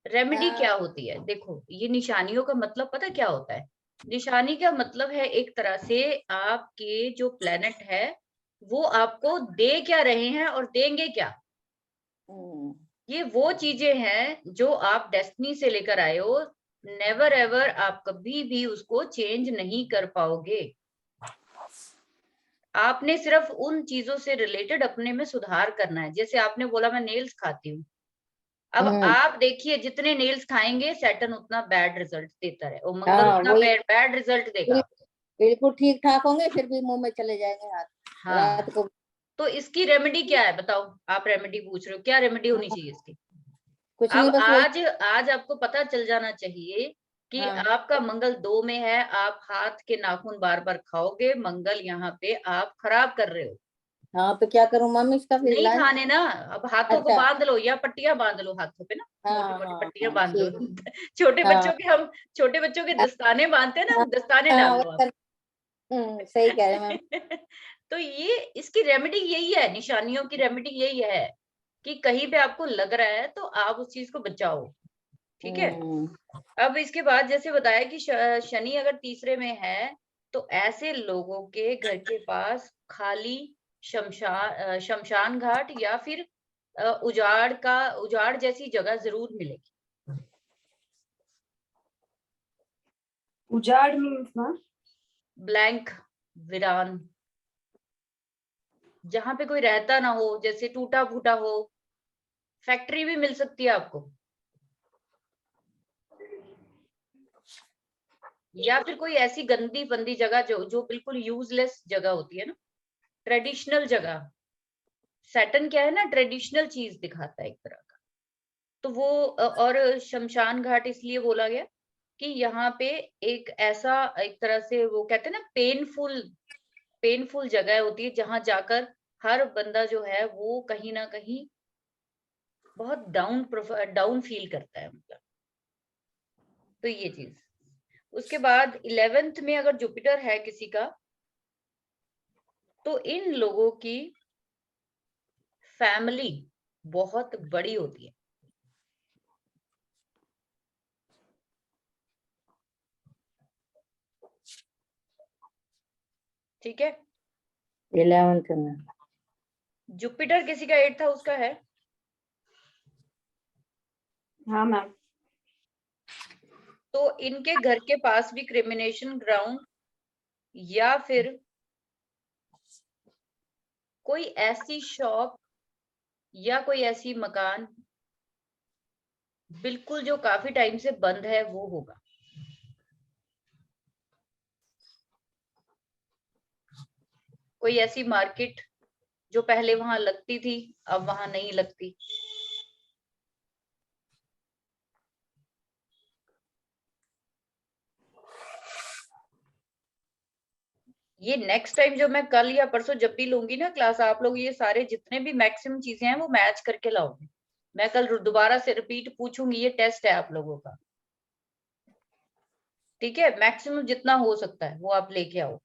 [SPEAKER 1] रेमेडी क्या होती है? देखो, ये निशानियों का मतलब पता क्या होता है? निशानी का मतलब है एक तरह से आपके जो प्लेनेट है वो आपको दे क्या रहे हैं और देंगे क्या। ये वो चीजें हैं जो आप डेस्टिनी से लेकर आए हो, नेवर एवर आप कभी भी उसको चेंज नहीं कर पाओगे। आपने सिर्फ उन चीजों से रिलेटेड अपने में सुधार करना है। जैसे आपने बोला मैं नेल्स खाती हूँ, अब आप देखिए जितने नेल्स खाएंगे सैटर्न उतना बैड रिजल्ट देता है, और मंगल उतना बैड रिजल्ट देगा।
[SPEAKER 4] बिल्कुल ठीक ठाक होंगे फिर भी मुंह में चले जाएंगे हाथ।
[SPEAKER 1] हाँ,
[SPEAKER 4] रात को।
[SPEAKER 1] तो इसकी रेमेडी क्या है बताओ? आप रेमेडी पूछ रहे हो, क्या रेमेडी होनी चाहिए इसकी?
[SPEAKER 4] कुछ
[SPEAKER 1] अब
[SPEAKER 4] नहीं, बस
[SPEAKER 1] आज आपको पता चल जाना चाहिए कि आपका मंगल 2 में है, आप हाथ के नाखून बार बार खाओगे, मंगल यहाँ पे आप खराब कर रहे हो।
[SPEAKER 4] हाँ, तो क्या करूं मम्मी इसका फिर
[SPEAKER 1] नहीं खाने ना, अब हाथों को बांध लो या पट्टियां बांध लो हाथों पे ना, मोटी मोटी पट्टियां बांध लो। छोटे बच्चों के हम छोटे बच्चों के दस्ताने बांधते हैं ना, दस्ताने डाल लो आप।
[SPEAKER 4] सही कह रहे हैं।
[SPEAKER 1] तो ये इसकी रेमेडी यही है, निशानियों की रेमेडी यही है कि कहीं पे आपको लग रहा है तो आप उस चीज को बचाओ। ठीक है, अब इसके बाद जैसे बताया कि शनि अगर तीसरे में है तो ऐसे लोगों के घर के पास खाली शमशान घाट या फिर उजाड़ जैसी जगह जरूर मिलेगी।
[SPEAKER 2] उजाड़ मीन्स ना
[SPEAKER 1] ब्लैंक, वीरान, जहां पे कोई रहता ना हो, जैसे टूटा फूटा हो। फैक्ट्री भी मिल सकती है आपको, या फिर कोई ऐसी गंदी बंदी जगह जो बिल्कुल यूजलेस जगह होती है ना, ट्रेडिशनल जगह। सैटर्न क्या है ना, ट्रेडिशनल चीज दिखाता है एक तरह का। तो वो और शमशान घाट इसलिए बोला गया कि यहाँ पे एक ऐसा, एक तरह से वो कहते हैं ना, पेनफुल जगह होती है जहां जाकर हर बंदा जो है वो कहीं ना कहीं बहुत डाउन फील करता है, मतलब। तो ये चीज। उसके बाद 11th में अगर जुपिटर है किसी का, तो इन लोगों की फैमिली बहुत बड़ी होती है। ठीक है,
[SPEAKER 4] 11th में
[SPEAKER 1] जुपिटर किसी का 8 था, उसका है।
[SPEAKER 2] हाँ मैम।
[SPEAKER 1] तो इनके घर के पास भी क्रिमिनेशन ग्राउंड या फिर कोई ऐसी शॉप या कोई ऐसी मकान बिल्कुल जो काफी टाइम से बंद है वो होगा। कोई ऐसी मार्केट जो पहले वहां लगती थी अब वहां नहीं लगती। ये नेक्स्ट टाइम जो मैं कल या परसों जब भी लूंगी ना क्लास, आप लोग ये सारे जितने भी मैक्सिमम चीजें हैं वो मैच करके लाओगे। मैं कल दोबारा से रिपीट पूछूंगी, ये टेस्ट है आप लोगों का। ठीक है, मैक्सिमम जितना हो सकता है वो आप लेके आओ।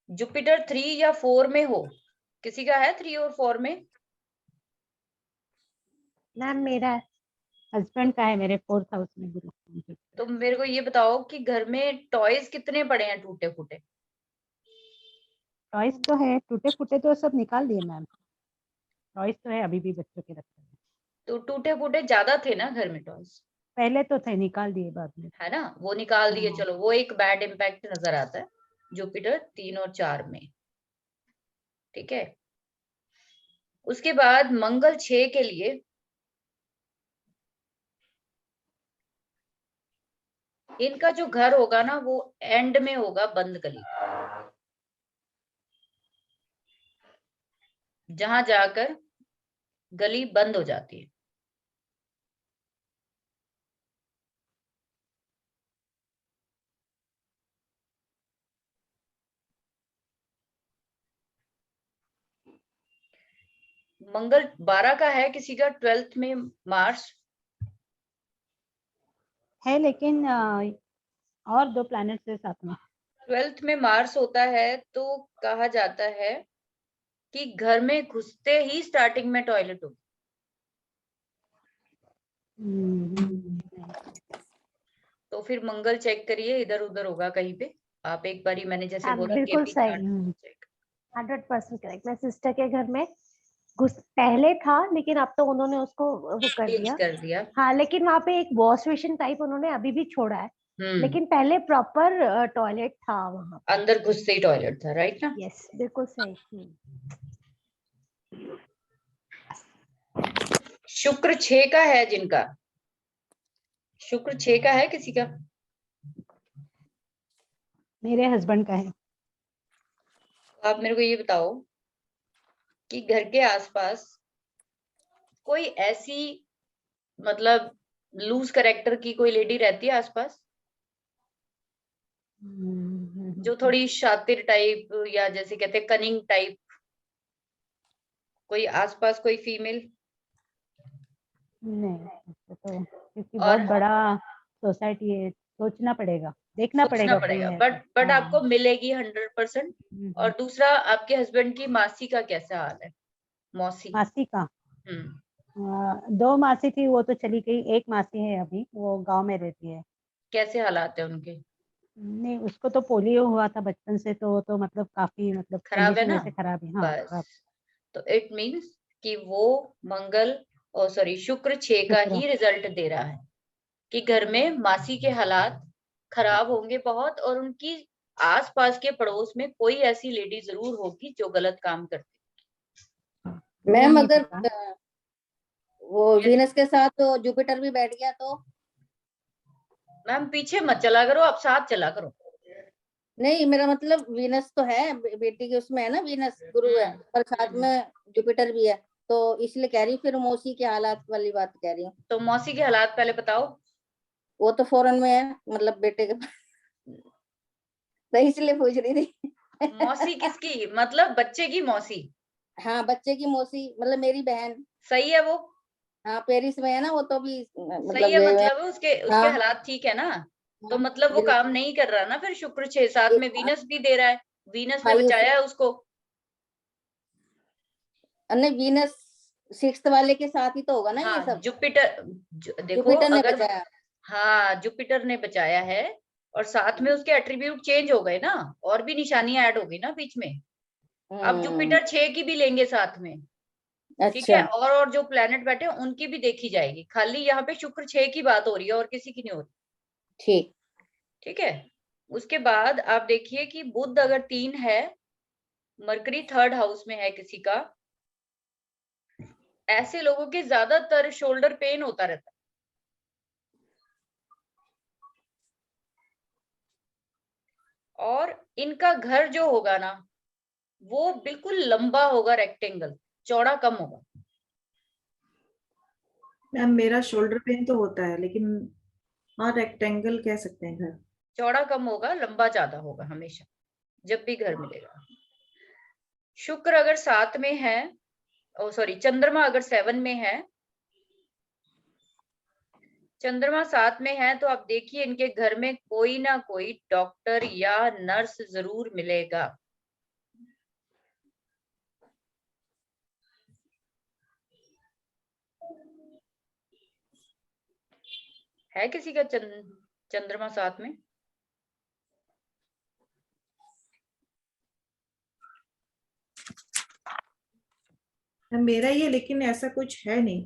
[SPEAKER 1] जुपिटर 3 या 4 में हो, किसी का है 3 और 4 में?
[SPEAKER 5] मैम मेरा है।
[SPEAKER 6] हस्बैंड का है मेरे 4th हाउस में गुरु।
[SPEAKER 1] तो मेरे को ये बताओ कि घर में टॉयज कितने पड़े हैं टूटे फूटे?
[SPEAKER 6] टॉयज तो है, टूटे फूटे तो सब निकाल दिए मैम। टॉयज तो है, अभी भी बच्चों के रखे हैं।
[SPEAKER 1] तो टूटे फूटे ज्यादा थे ना घर में टॉयज?
[SPEAKER 6] पहले तो थे, निकाल दिए बाद में।
[SPEAKER 1] है ना, वो निकाल दिए।
[SPEAKER 6] हाँ।
[SPEAKER 1] चलो, वो एक बैड इम्पैक्ट नजर आता है जुपिटर 3 और 4 में। ठीक है, उसके बाद मंगल 6 के लिए इनका जो घर होगा ना वो एंड में होगा, बंद गली, जहां जाकर गली बंद हो जाती है। मंगल 12 का है किसी का, 12th में मार्स
[SPEAKER 6] है, लेकिन और 2 प्लैनेट्स है साथ में।
[SPEAKER 1] 12th में मार्स होता है तो कहा जाता है कि घर में घुसते ही स्टार्टिंग में टॉयलेट होगी। तो फिर मंगल चेक करिए, इधर उधर होगा कहीं पे। आप एक बारी, मैंने जैसे
[SPEAKER 5] हाँ,
[SPEAKER 1] बोला
[SPEAKER 5] बिल्कुल
[SPEAKER 1] केपी
[SPEAKER 5] सही।
[SPEAKER 1] Chart check.
[SPEAKER 5] 100% करेक्ट। मैं सिस्टर के घर में पहले था, लेकिन अब तो उन्होंने उसको वो कर
[SPEAKER 1] चेंज
[SPEAKER 5] दिया।
[SPEAKER 1] कर दिया।
[SPEAKER 5] हाँ, लेकिन वहाँ पे एक वॉश बेसिन टाइप उन्होंने अभी भी छोड़ा है, लेकिन पहले प्रॉपर टॉयलेट था वहाँ पे।
[SPEAKER 1] अंदर घुसते ही टॉयलेट था, राइट ना।
[SPEAKER 5] यस, बिल्कुल सही।
[SPEAKER 1] शुक्र 6 का है जिनका, शुक्र 6 का है किसी का।
[SPEAKER 6] मेरे हस्बैंड का है।
[SPEAKER 1] तो आप मेरे को ये बताओ कि घर के आसपास कोई ऐसी, मतलब लूज कैरेक्टर की कोई लेडी रहती है आसपास, जो थोड़ी शातिर टाइप, या जैसे कहते हैं कनिंग टाइप, कोई आसपास कोई फीमेल।
[SPEAKER 6] नहीं, तो क्योंकि
[SPEAKER 1] और
[SPEAKER 6] बहुत बड़ा सोसाइटी है, सोचना पड़ेगा, देखना
[SPEAKER 1] सोचना
[SPEAKER 6] पड़ेगा कोई
[SPEAKER 1] पड़ेगा,
[SPEAKER 6] है तो।
[SPEAKER 1] बट
[SPEAKER 6] हाँ।
[SPEAKER 1] आपको मिलेगी 100%। और दूसरा, आपके हस्बैंड की मासी का कैसा हाल है, मौसी।
[SPEAKER 6] मासी का,
[SPEAKER 1] हम्म
[SPEAKER 6] 2 मासी थी, वो तो चली गई। एक मासी है अभी, वो गांव में रहती है।
[SPEAKER 1] कैसे हालात है उनके।
[SPEAKER 6] नहीं, उसको तो पोलियो हुआ था बचपन से, तो वो तो मतलब काफी, मतलब
[SPEAKER 1] खराब है
[SPEAKER 6] कंडीशन
[SPEAKER 1] ना,
[SPEAKER 6] वैसे खराब है। हाँ,
[SPEAKER 1] बस।
[SPEAKER 6] खराब।
[SPEAKER 1] तो इट मीन्स कि वो मंगल, और सॉरी शुक्र 6 का
[SPEAKER 6] शुक्र।
[SPEAKER 1] ही रिजल्ट दे रहा है कि घर में मासी के हालात खराब होंगे बहुत, और उनकी आसपास के पड़ोस में कोई ऐसी लेडी जरूर होगी जो गलत काम करती।
[SPEAKER 6] वो
[SPEAKER 4] मैम
[SPEAKER 6] नहीं
[SPEAKER 4] अगर
[SPEAKER 6] पता।
[SPEAKER 4] वो वीनस के साथ तो जुपिटर भी बैठ गया तो।
[SPEAKER 1] मैम पीछे मत चला करो, आप साथ चला करो।
[SPEAKER 4] नहीं, मेरा मतलब वीनस तो है, बेटी के उसमें है ना, वीनस गुरु है, पर साथ में जुपिटर भी है, तो इसलिए कह रही हूँ, फिर मौसी के हालात वाली बात कह रही हूँ।
[SPEAKER 1] तो मौसी के हालात पहले बताओ।
[SPEAKER 4] वो तो फॉरेन में है, मतलब बेटे के तो इसलिए पूछ रही थी।
[SPEAKER 1] मौसी किसकी, मतलब बच्चे की मौसी।
[SPEAKER 4] हाँ, बच्चे की मौसी, मतलब मेरी बहन।
[SPEAKER 1] सही है वो,
[SPEAKER 4] हाँ, पेरिस में है ना वो, तो भी
[SPEAKER 1] सही
[SPEAKER 4] मतलब
[SPEAKER 1] है,
[SPEAKER 4] गए हुए हैं।
[SPEAKER 1] मतलब उसके उसके
[SPEAKER 4] हाँ,
[SPEAKER 1] हालात ठीक है ना। तो
[SPEAKER 4] हाँ,
[SPEAKER 1] मतलब वो काम नहीं कर रहा ना, फिर शुक्र 6-7 में वीनस भी दे रहा है, वीनस ने
[SPEAKER 4] हाँ, ये
[SPEAKER 1] बचाया है उसको।
[SPEAKER 4] नहीं, वीनस 6th वाले के साथ ही तो होगा ना ये
[SPEAKER 1] हाँ
[SPEAKER 4] सब।
[SPEAKER 1] जुपिटर, देखो
[SPEAKER 4] जुपिटर ने
[SPEAKER 1] अगर,
[SPEAKER 4] बचाया।
[SPEAKER 1] हाँ जुपिटर ने बचाया है, और साथ में उसके एट्रीब्यूट चेंज हो गए ना, और भी निशानियां ऐड हो गई ना बीच में। अब जुपिटर 6 की भी लेंगे साथ में। ठीक है,
[SPEAKER 4] अच्छा,
[SPEAKER 1] और जो प्लेनेट बैठे हैं उनकी भी देखी जाएगी, खाली यहाँ पे शुक्र 6 की बात हो रही है और किसी की नहीं हो रही।
[SPEAKER 4] ठीक।
[SPEAKER 1] ठीक है, उसके बाद आप देखिए कि बुध अगर 3 है, मरकरी 3rd हाउस में है किसी का, ऐसे लोगों के ज्यादातर शोल्डर पेन होता रहता है। और इनका घर जो होगा ना, वो बिल्कुल लंबा होगा, रेक्टेंगल, चौड़ा कम होगा।
[SPEAKER 3] मैम मेरा शोल्डर पेन तो होता है, लेकिन हाँ रेक्टेंगल कह सकते हैं घर।
[SPEAKER 1] चौड़ा कम होगा, लंबा ज्यादा होगा हमेशा, जब भी घर मिलेगा। शुक्र अगर 7 में है, ओ सॉरी चंद्रमा अगर 7 में है, चंद्रमा 7 में है, तो आप देखिए इनके घर में कोई ना कोई डॉक्टर या नर्स जरूर मिलेगा। है किसी का चंद्रमा 7 में।
[SPEAKER 3] मैम मेरा ये, लेकिन ऐसा कुछ है नहीं।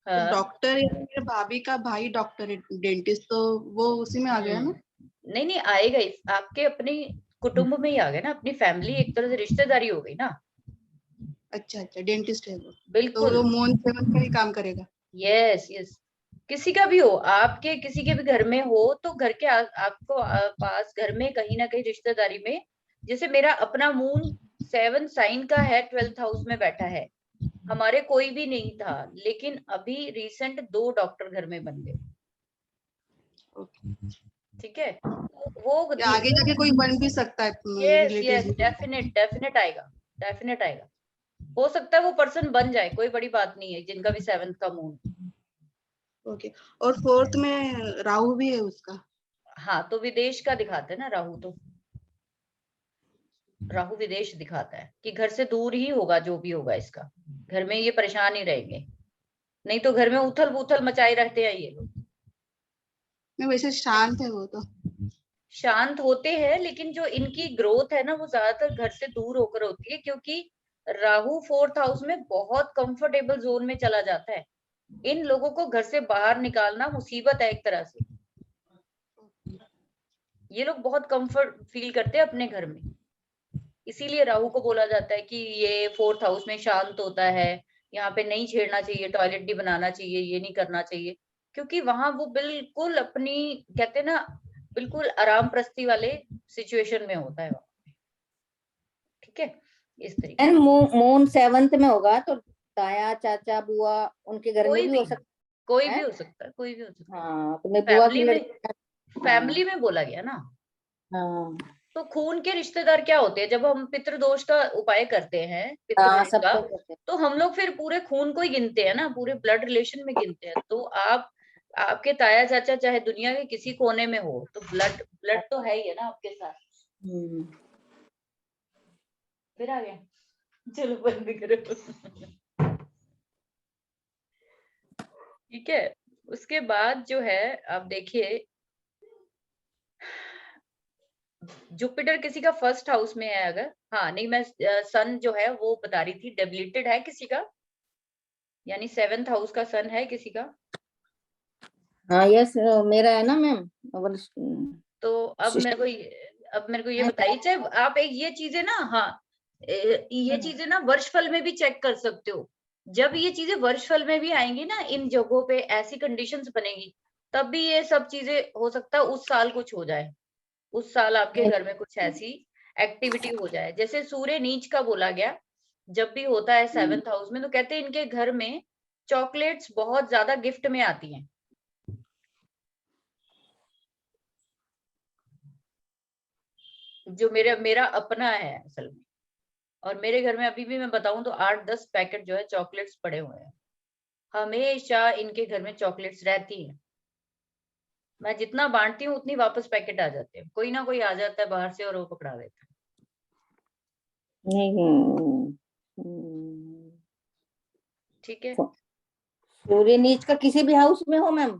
[SPEAKER 1] हाँ,
[SPEAKER 7] डॉक्टर या मेरे भाभी का भाई डॉक्टर है, डेंटिस्ट, तो वो उसी में आ गया ना।
[SPEAKER 1] नहीं नहीं आएगा ही, आपके अपने कुटुंब में ही आ गया ना, अपनी फैमिली एक तरह से रिश्तेदारी हो गई ना।
[SPEAKER 7] अच्छा, डेंटिस्ट है वो, तो
[SPEAKER 1] बिल्कुल,
[SPEAKER 7] वो मोहन 7 का ही काम करेगा।
[SPEAKER 1] यस यस, किसी का भी हो, आपके किसी के भी घर में हो तो घर के आपको पास घर में कहीं ना कहीं रिश्तेदारी में, जैसे मेरा अपना मून 7 साइन का है, 12th हाउस में बैठा है, हमारे कोई भी नहीं था, लेकिन अभी रिसेंट 2 डॉक्टर घर में बन गए। ठीक है, वो
[SPEAKER 7] या आगे जाके कोई बन भी सकता है
[SPEAKER 1] यस
[SPEAKER 7] रिलेटिव
[SPEAKER 1] यस,
[SPEAKER 7] में।
[SPEAKER 1] डेफिनेट आएगा, डेफिनेट आएगा, हो सकता है वो पर्सन बन जाए, कोई बड़ी बात नहीं है, जिनका भी 7th का मून।
[SPEAKER 7] ओके, और 4th में राहु भी है उसका।
[SPEAKER 1] हाँ, तो विदेश का दिखाते हैं ना राहु, तो राहु विदेश दिखाता है कि घर से दूर ही होगा जो भी होगा इसका, घर में ये परेशान ही रहेंगे, नहीं तो घर में उथल पुथल मचाए रहते हैं ये लोग।
[SPEAKER 7] नहीं, वैसे शांत है वो तो।
[SPEAKER 1] शांत होते हैं, लेकिन जो इनकी ग्रोथ है ना वो ज्यादातर घर से दूर होकर होती है, क्योंकि राहु 4th हाउस में बहुत कंफर्टेबल जोन में चला जाता है, इन लोगों को घर से बाहर निकालना मुसीबत है एक तरह से, ये लोग बहुत कंफर्ट फील करते हैं अपने घर में, इसीलिए राहु को बोला जाता है कि ये 4th हाउस में शांत होता है, यहाँ पे नहीं छेड़ना चाहिए, टॉयलेट नहीं बनाना चाहिए, ये नहीं करना चाहिए, क्योंकि वहां वो बिल्कुल अपनी, कहते हैं ना, बिल्कुल आराम प्रस्ती वाले सिचुएशन में होता है वहां। ठीक है, इस तरीके
[SPEAKER 4] एंड मून 7th में होगा तो ताया चाचा बुआ उनके घर में
[SPEAKER 1] कोई
[SPEAKER 4] भी हो सकता
[SPEAKER 1] कोई
[SPEAKER 4] है।
[SPEAKER 1] भी हो सकता है, कोई भी हो सकता है,
[SPEAKER 4] हाँ, तो मैं बुआ की लड़की।
[SPEAKER 1] फैमिली में बोला गया ना।
[SPEAKER 4] हाँ
[SPEAKER 1] तो खून के रिश्तेदार क्या होते हैं, जब हम पितृदोष का उपाय करते हैं
[SPEAKER 4] हाँ,
[SPEAKER 1] पितृदोष
[SPEAKER 4] सब
[SPEAKER 1] का,
[SPEAKER 4] तो करते हैं।
[SPEAKER 1] तो हम लोग फिर पूरे खून को ही गिनते हैं ना, पूरे ब्लड रिलेशन में गिनते हैं, तो आपके ताया चाचा चाहे दुनिया के किसी कोने में हो, तो ब्लड ब्लड तो है ही है ना आपके साथ। फिर आ गया, चलो बंद करो। ठीक है, उसके बाद जो है आप देखिए, जुपिटर किसी का 1st हाउस में है अगर, हाँ नहीं, मैं सन जो है वो बता रही थी, डेबिलिटेड है किसी का, यानी 7th हाउस का सन है किसी का।
[SPEAKER 4] हाँ यस, मेरा है ना मैम।
[SPEAKER 1] तो अब मेरे को ये बताइए, चाहे आप एक ये चीजें ना, हाँ ये चीजें ना वर्षफल में भी चेक कर सकते हो, जब ये चीजें वर्षफल में भी आएंगी ना, इन जगहों पे ऐसी कंडीशंस बनेगी, तब भी ये सब चीजें हो सकता है उस साल कुछ हो जाए, उस साल आपके घर में कुछ ऐसी एक्टिविटी हो जाए, जैसे सूर्य नीच का बोला गया, जब भी होता है 7th हाउस में, तो कहते हैं इनके घर में चॉकलेट्स बहुत ज्यादा गिफ्ट में आती हैं। जो मेरा अपना है असल में, और मेरे घर में अभी भी मैं बताऊं तो 8-10 पैकेट जो है चॉकलेट्स पड़े हुए हैं, हमेशा इनके घर में चॉकलेट्स रहती हैं, मैं जितना बांटती हूँ उतनी वापस पैकेट आ जाते हैं, कोई ना कोई आ जाता है बाहर से और वो पकड़ा देता है। ठीक है,
[SPEAKER 4] सूर्य नीच का किसी भी हाउस में हो मैम?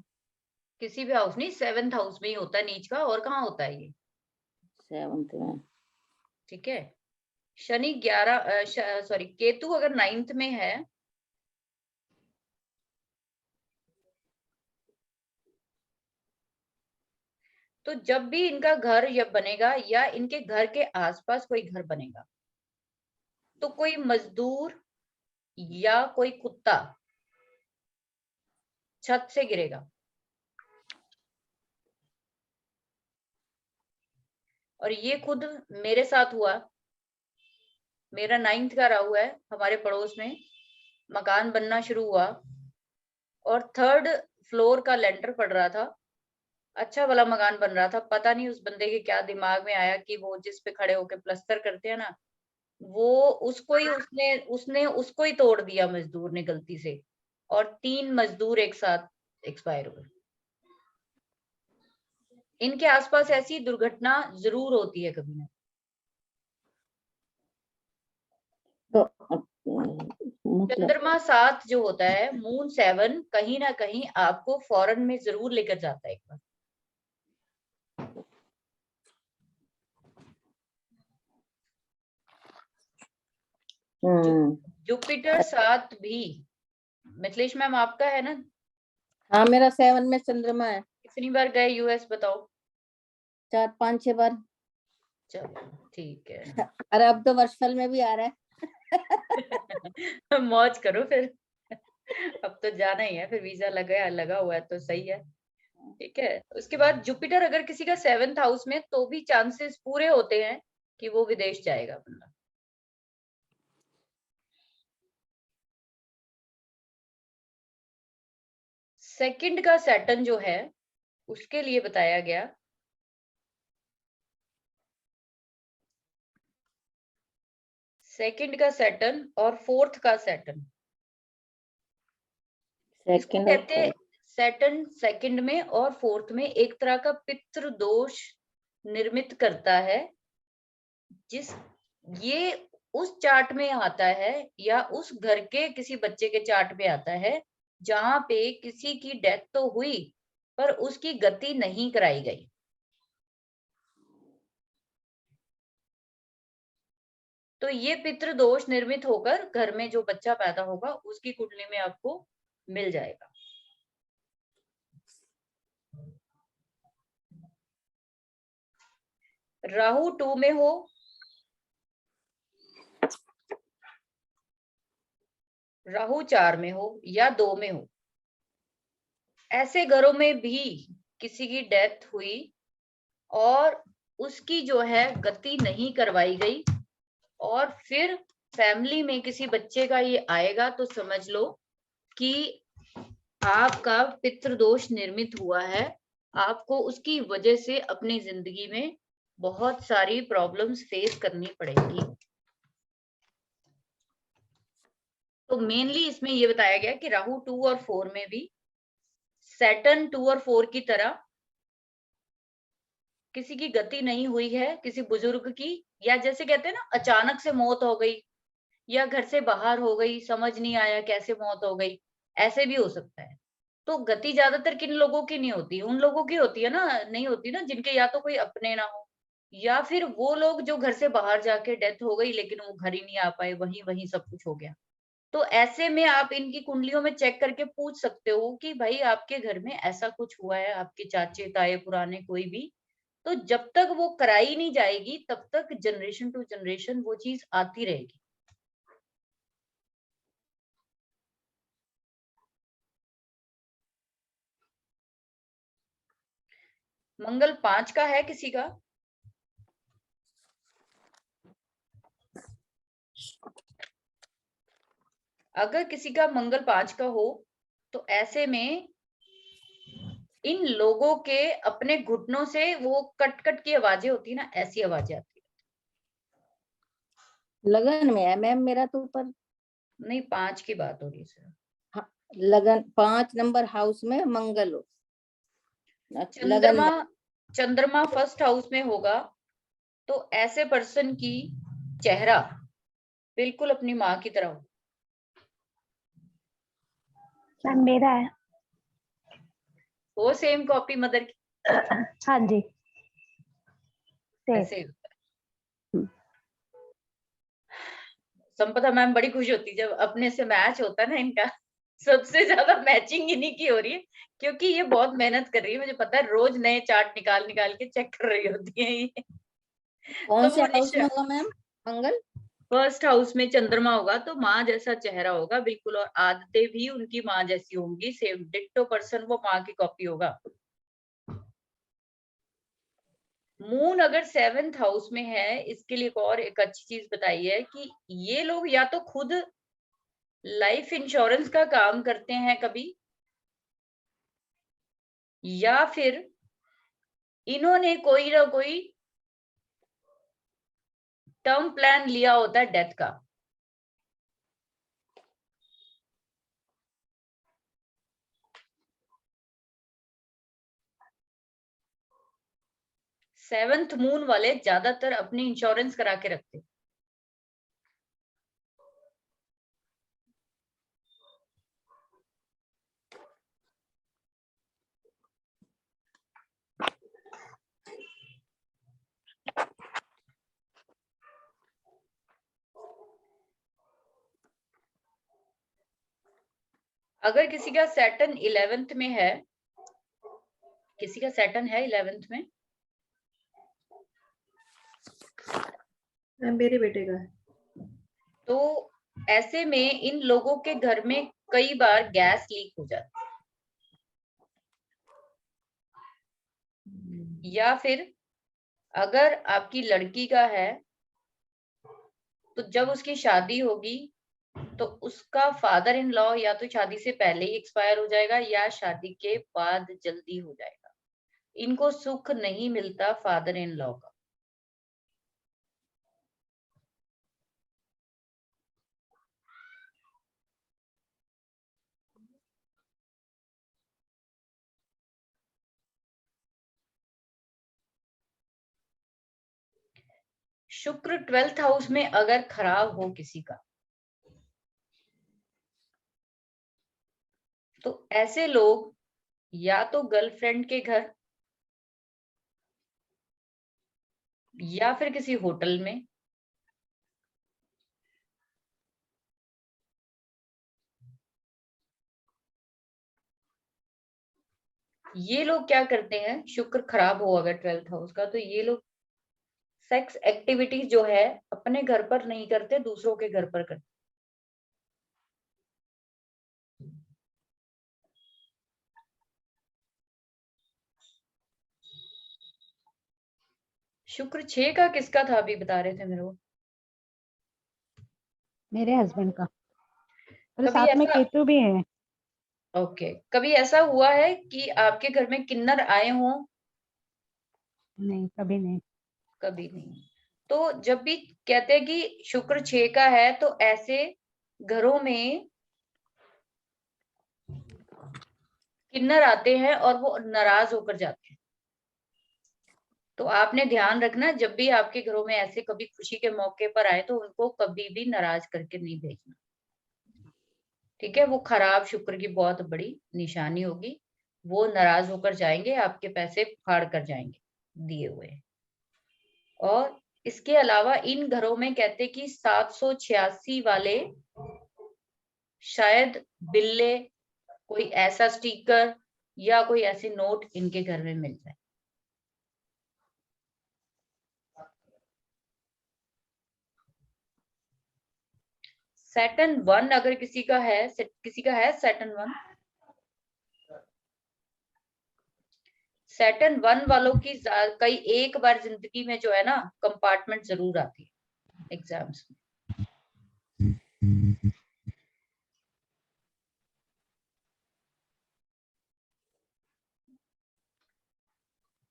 [SPEAKER 1] किसी भी हाउस नहीं, 7th हाउस में ही होता है नीच का, और कहाँ होता है ये।
[SPEAKER 4] 7th में।
[SPEAKER 1] ठीक है, शनि 11 सॉरी केतु अगर 9th में है, तो जब भी इनका घर या बनेगा या इनके घर के आसपास कोई घर बनेगा, तो कोई मजदूर या कोई कुत्ता छत से गिरेगा, और ये खुद मेरे साथ हुआ, मेरा 9th का राहु है, हमारे पड़ोस में मकान बनना शुरू हुआ और 3rd फ्लोर का लेंटर पड़ रहा था, अच्छा वाला मकान बन रहा था, पता नहीं उस बंदे के क्या दिमाग में आया कि वो जिस पे खड़े होके प्लस्तर करते हैं ना, वो उसको ही उसने उसको ही तोड़ दिया मजदूर ने गलती से, और 3 मजदूर एक साथ एक्सपायर हुए। इनके आसपास ऐसी दुर्घटना जरूर होती है कभी ना।
[SPEAKER 4] तो मतलब
[SPEAKER 1] चंद्रमा 7 जो होता है, मून 7 कहीं ना कहीं आपको फॉरेन में जरूर लेकर जाता है एक बार। जुपिटर 7 भी मिथिलेश मैम आपका है ना?
[SPEAKER 4] हाँ मेरा 7 में चंद्रमा है।
[SPEAKER 1] कितनी बार गए यूएस बताओ?
[SPEAKER 4] 4-5-6 बार।
[SPEAKER 1] चलो ठीक है।
[SPEAKER 4] अरे अब तो वर्षफल में भी आ रहा है।
[SPEAKER 1] मौज करो फिर। अब तो जाना ही है, फिर वीजा लगा हुआ है तो सही है। ठीक है, उसके बाद जुपिटर अगर किसी का 7th हाउस में, तो भी चांसेस पूरे होते हैं कि वो विदेश जाएगा बंदा। सेकंड का सैटर्न जो है उसके लिए बताया गया, सेकंड का सैटर्न और फोर्थ का सैटर्न, इसको
[SPEAKER 4] सेकंड
[SPEAKER 1] कहते हैं सैटर्न सेकंड में और फोर्थ में एक तरह का पितृ दोष निर्मित करता है, जिस ये उस चार्ट में आता है या उस घर के किसी बच्चे के चार्ट में आता है जहां पे किसी की डेथ तो हुई पर उसकी गति नहीं कराई गई। तो ये पितृदोष निर्मित होकर घर में जो बच्चा पैदा होगा उसकी कुंडली में आपको मिल जाएगा। राहु 2 में हो, राहु 4 में हो या 2 में हो, ऐसे घरों में भी किसी की डेथ हुई और उसकी जो है गति नहीं करवाई गई और फिर फैमिली में किसी बच्चे का ये आएगा, तो समझ लो कि आपका पितृदोष निर्मित हुआ है। आपको उसकी वजह से अपनी जिंदगी में बहुत सारी प्रॉब्लम्स फेस करनी पड़ेगी। तो मेनली इसमें ये बताया गया कि राहु 2 और 4 में भी सैटर्न 2 और 4 की तरह किसी की गति नहीं हुई है, किसी बुजुर्ग की, या जैसे कहते हैं ना अचानक से मौत हो गई या घर से बाहर हो गई, समझ नहीं आया कैसे मौत हो गई, ऐसे भी हो सकता है। तो गति ज्यादातर किन लोगों की नहीं होती? उन लोगों की होती है ना, नहीं होती ना जिनके या तो कोई अपने ना हो, या फिर वो लोग जो घर से बाहर जाके डेथ हो गई लेकिन वो घर ही नहीं आ पाए, वहीं वहीं सब कुछ हो गया। तो ऐसे में आप इनकी कुंडलियों में चेक करके पूछ सकते हो कि भाई आपके घर में ऐसा कुछ हुआ है, आपके चाचे ताए पुराने कोई भी। तो जब तक वो कराई नहीं जाएगी तब तक जनरेशन टू जनरेशन वो चीज आती रहेगी। मंगल 5 का है किसी का? अगर किसी का मंगल 5 का हो तो ऐसे में इन लोगों के अपने घुटनों से वो कट कट की आवाजें होती है ना, ऐसी आवाजें आती है।
[SPEAKER 4] लगन में है मैम मेरा तो, पर
[SPEAKER 1] नहीं 5 की बात हो रही है सर।
[SPEAKER 4] हाँ, लगन 5 नंबर हाउस में मंगल हो, लगन
[SPEAKER 1] चंद्रमा,
[SPEAKER 4] में।
[SPEAKER 1] चंद्रमा फर्स्ट हाउस में होगा तो ऐसे पर्सन की चेहरा बिल्कुल अपनी माँ की तरह हो।
[SPEAKER 5] मैम मेरा है।
[SPEAKER 1] वो सेम कॉपी मदर की।
[SPEAKER 5] हाँ जी
[SPEAKER 1] ऐसे ही होता है। संपदा मैम बड़ी खुश होती जब अपने से मैच होता है ना इनका। सबसे ज्यादा मैचिंग इन्हीं की हो रही है, क्योंकि ये बहुत मेहनत कर रही है, मुझे पता है, रोज नए चार्ट निकाल निकाल के चेक कर रही होती है ये।
[SPEAKER 4] कौन
[SPEAKER 1] तो
[SPEAKER 4] से
[SPEAKER 1] वो
[SPEAKER 4] हाउस में होगा मैम मंगल?
[SPEAKER 1] फर्स्ट हाउस में चंद्रमा होगा तो माँ जैसा चेहरा होगा बिल्कुल, और आदतें भी उनकी माँ जैसी होंगी, सेम डिट्टो पर्सन, वो माँ की कॉपी होगा। मून अगर 7th हाउस में है, इसके लिए एक अच्छी चीज बताई है कि ये लोग या तो खुद लाइफ इंश्योरेंस का काम करते हैं कभी, या फिर इन्होंने कोई ना कोई टर्म प्लान लिया होता है डेथ का। सेवंथ मून वाले ज्यादातर अपनी इंश्योरेंस करा के रखते हैं। अगर किसी का सैटर्न 11th में है, किसी का सैटर्न है 11th में?
[SPEAKER 3] मेरे बेटे का है।
[SPEAKER 1] तो ऐसे में इन लोगों के घर में कई बार गैस लीक हो जाती है, या फिर अगर आपकी लड़की का है तो जब उसकी शादी होगी तो उसका फादर इन लॉ या तो शादी से पहले ही एक्सपायर हो जाएगा या शादी के बाद जल्दी हो जाएगा। इनको सुख नहीं मिलता फादर इन लॉ का। शुक्र 12th हाउस में अगर खराब हो किसी का, तो ऐसे लोग या तो गर्लफ्रेंड के घर या फिर किसी होटल में ये लोग क्या करते हैं, शुक्र खराब हो अगर 12th हाउस का, तो ये लोग सेक्स एक्टिविटीज जो है अपने घर पर नहीं करते, दूसरों के घर पर करते। शुक्र 6 का किसका था, अभी बता रहे थे मेरे को?
[SPEAKER 6] मेरे हस्बैंड का, और
[SPEAKER 1] कभी
[SPEAKER 6] साथ में
[SPEAKER 1] ऐसा,
[SPEAKER 6] केतु भी है।
[SPEAKER 1] ओके, कभी ऐसा हुआ है कि आपके घर में किन्नर आए हों?
[SPEAKER 6] नहीं, कभी नहीं।
[SPEAKER 1] कभी नहीं। तो जब भी कहते हैं कि शुक्र 6 का है, तो ऐसे घरों में किन्नर आते हैं और वो नाराज होकर जाते हैं। तो आपने ध्यान रखना, जब भी आपके घरों में ऐसे कभी खुशी के मौके पर आए तो उनको कभी भी नाराज करके नहीं भेजना, ठीक है? वो खराब शुक्र की बहुत बड़ी निशानी होगी। वो नाराज होकर जाएंगे, आपके पैसे फाड़ कर जाएंगे दिए हुए। और इसके अलावा इन घरों में कहते कि 786 वाले शायद बिल्ले, कोई ऐसा स्टिकर या कोई ऐसे नोट इनके घर में मिल जाए। सैटर्न 1 अगर किसी का है सैटर्न 1, सैटर्न 1 वालों की कई एक बार जिंदगी में जो है ना कंपार्टमेंट जरूर आती है एग्जाम्स में।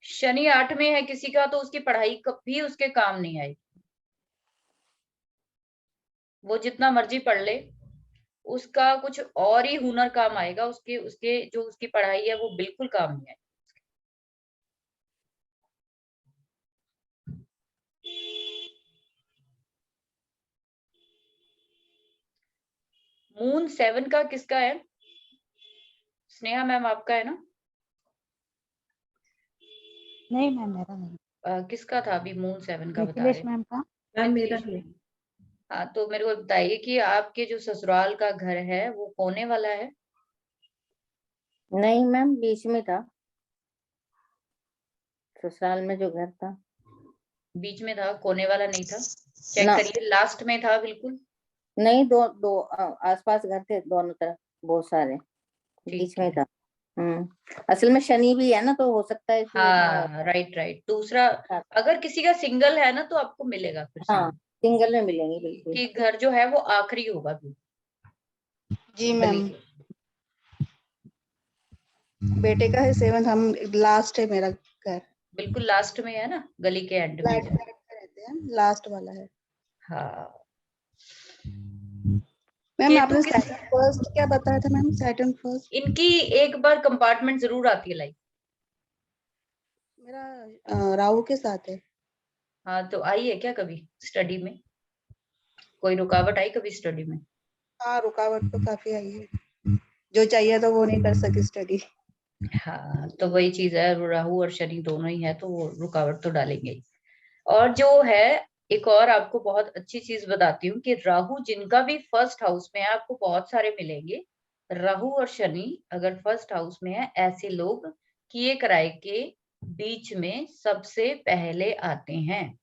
[SPEAKER 1] शनि 8 में है किसी का, तो उसकी पढ़ाई कभी उसके काम नहीं आएगी। वो जितना मर्जी पढ़ ले, उसका कुछ और ही हुनर काम आएगा, उसके उसके जो उसकी पढ़ाई है वो बिल्कुल काम नहीं आएगी। मून 7 का किसका है? स्नेहा मैम आपका है ना?
[SPEAKER 6] नहीं मैम, मेरा नहीं।
[SPEAKER 1] किसका था अभी मून 7 का बता
[SPEAKER 6] मिथिलेश
[SPEAKER 1] रहे?
[SPEAKER 6] मैम का।
[SPEAKER 3] मैम मेरा
[SPEAKER 1] मिथिलेश
[SPEAKER 3] है।
[SPEAKER 1] मैम। हाँ, तो मेरे को बताइए कि आपके जो ससुराल का घर है वो कोने वाला है?
[SPEAKER 4] नहीं मैम, बीच में था ससुराल में जो घर था।
[SPEAKER 1] बीच में था, कोने वाला नहीं था? चेक
[SPEAKER 4] ना,
[SPEAKER 1] करिए, लास्ट में था बिल्कुल।
[SPEAKER 4] नहीं, दो दो आसपास घर थे दोनों तरफ, बहुत सारे, बीच
[SPEAKER 1] ठीक
[SPEAKER 4] में
[SPEAKER 1] है।
[SPEAKER 4] था। असल में शनि भी है ना, तो हो सकता है इसलिए था।
[SPEAKER 1] हाँ, राइट राइट। दूसरा, अगर किसी का सिंगल है ना तो आपको मिलेगा फिर
[SPEAKER 4] हाँ, सिंगल में मिलेंगे बिल्कुल।
[SPEAKER 1] कि घर जो है वो आखिरी होगा
[SPEAKER 7] जी
[SPEAKER 1] गली
[SPEAKER 7] मैम,
[SPEAKER 1] के।
[SPEAKER 7] बेटे का है 7th, हम लास्ट है मेरा घर।
[SPEAKER 1] बिल्कुल लास्ट में है ना, गली के एंड में
[SPEAKER 7] फ्लैट
[SPEAKER 1] जो।
[SPEAKER 7] रहते हैं, लास्ट वाला है।
[SPEAKER 1] हाँ,
[SPEAKER 7] मैम
[SPEAKER 1] केतु
[SPEAKER 7] आपने
[SPEAKER 1] किस,
[SPEAKER 7] सैटर्न फर्स्ट क्या बताया था मैम? सैटर्न फर्स्ट
[SPEAKER 1] इनकी एक बार कंपार्टमेंट जरूर आती है लाइफ।
[SPEAKER 7] मेरा राहु के साथ है।
[SPEAKER 1] हाँ, तो आई है क्या कभी स्टडी में? कोई रुकावट आई कभी स्टडी में?
[SPEAKER 7] हाँ, रुकावट तो काफी आई है, जो चाहिए तो वो नहीं कर सकी स्टडी।
[SPEAKER 1] हाँ, तो वही चीज है, राहु और शनि दोनों ही है तो वो रुकावट तो डालेंगे ही। और जो है, एक और आपको बहुत अच्छी चीज बताती हूँ कि राहु जिनका भी फर्स्ट हाउस में है आपको बहुत सारे मिलेंगे, राहु और शनि अगर फर्स्ट हाउस में है, ऐसे लोग किए कराए के बीच में सबसे पहले आते हैं।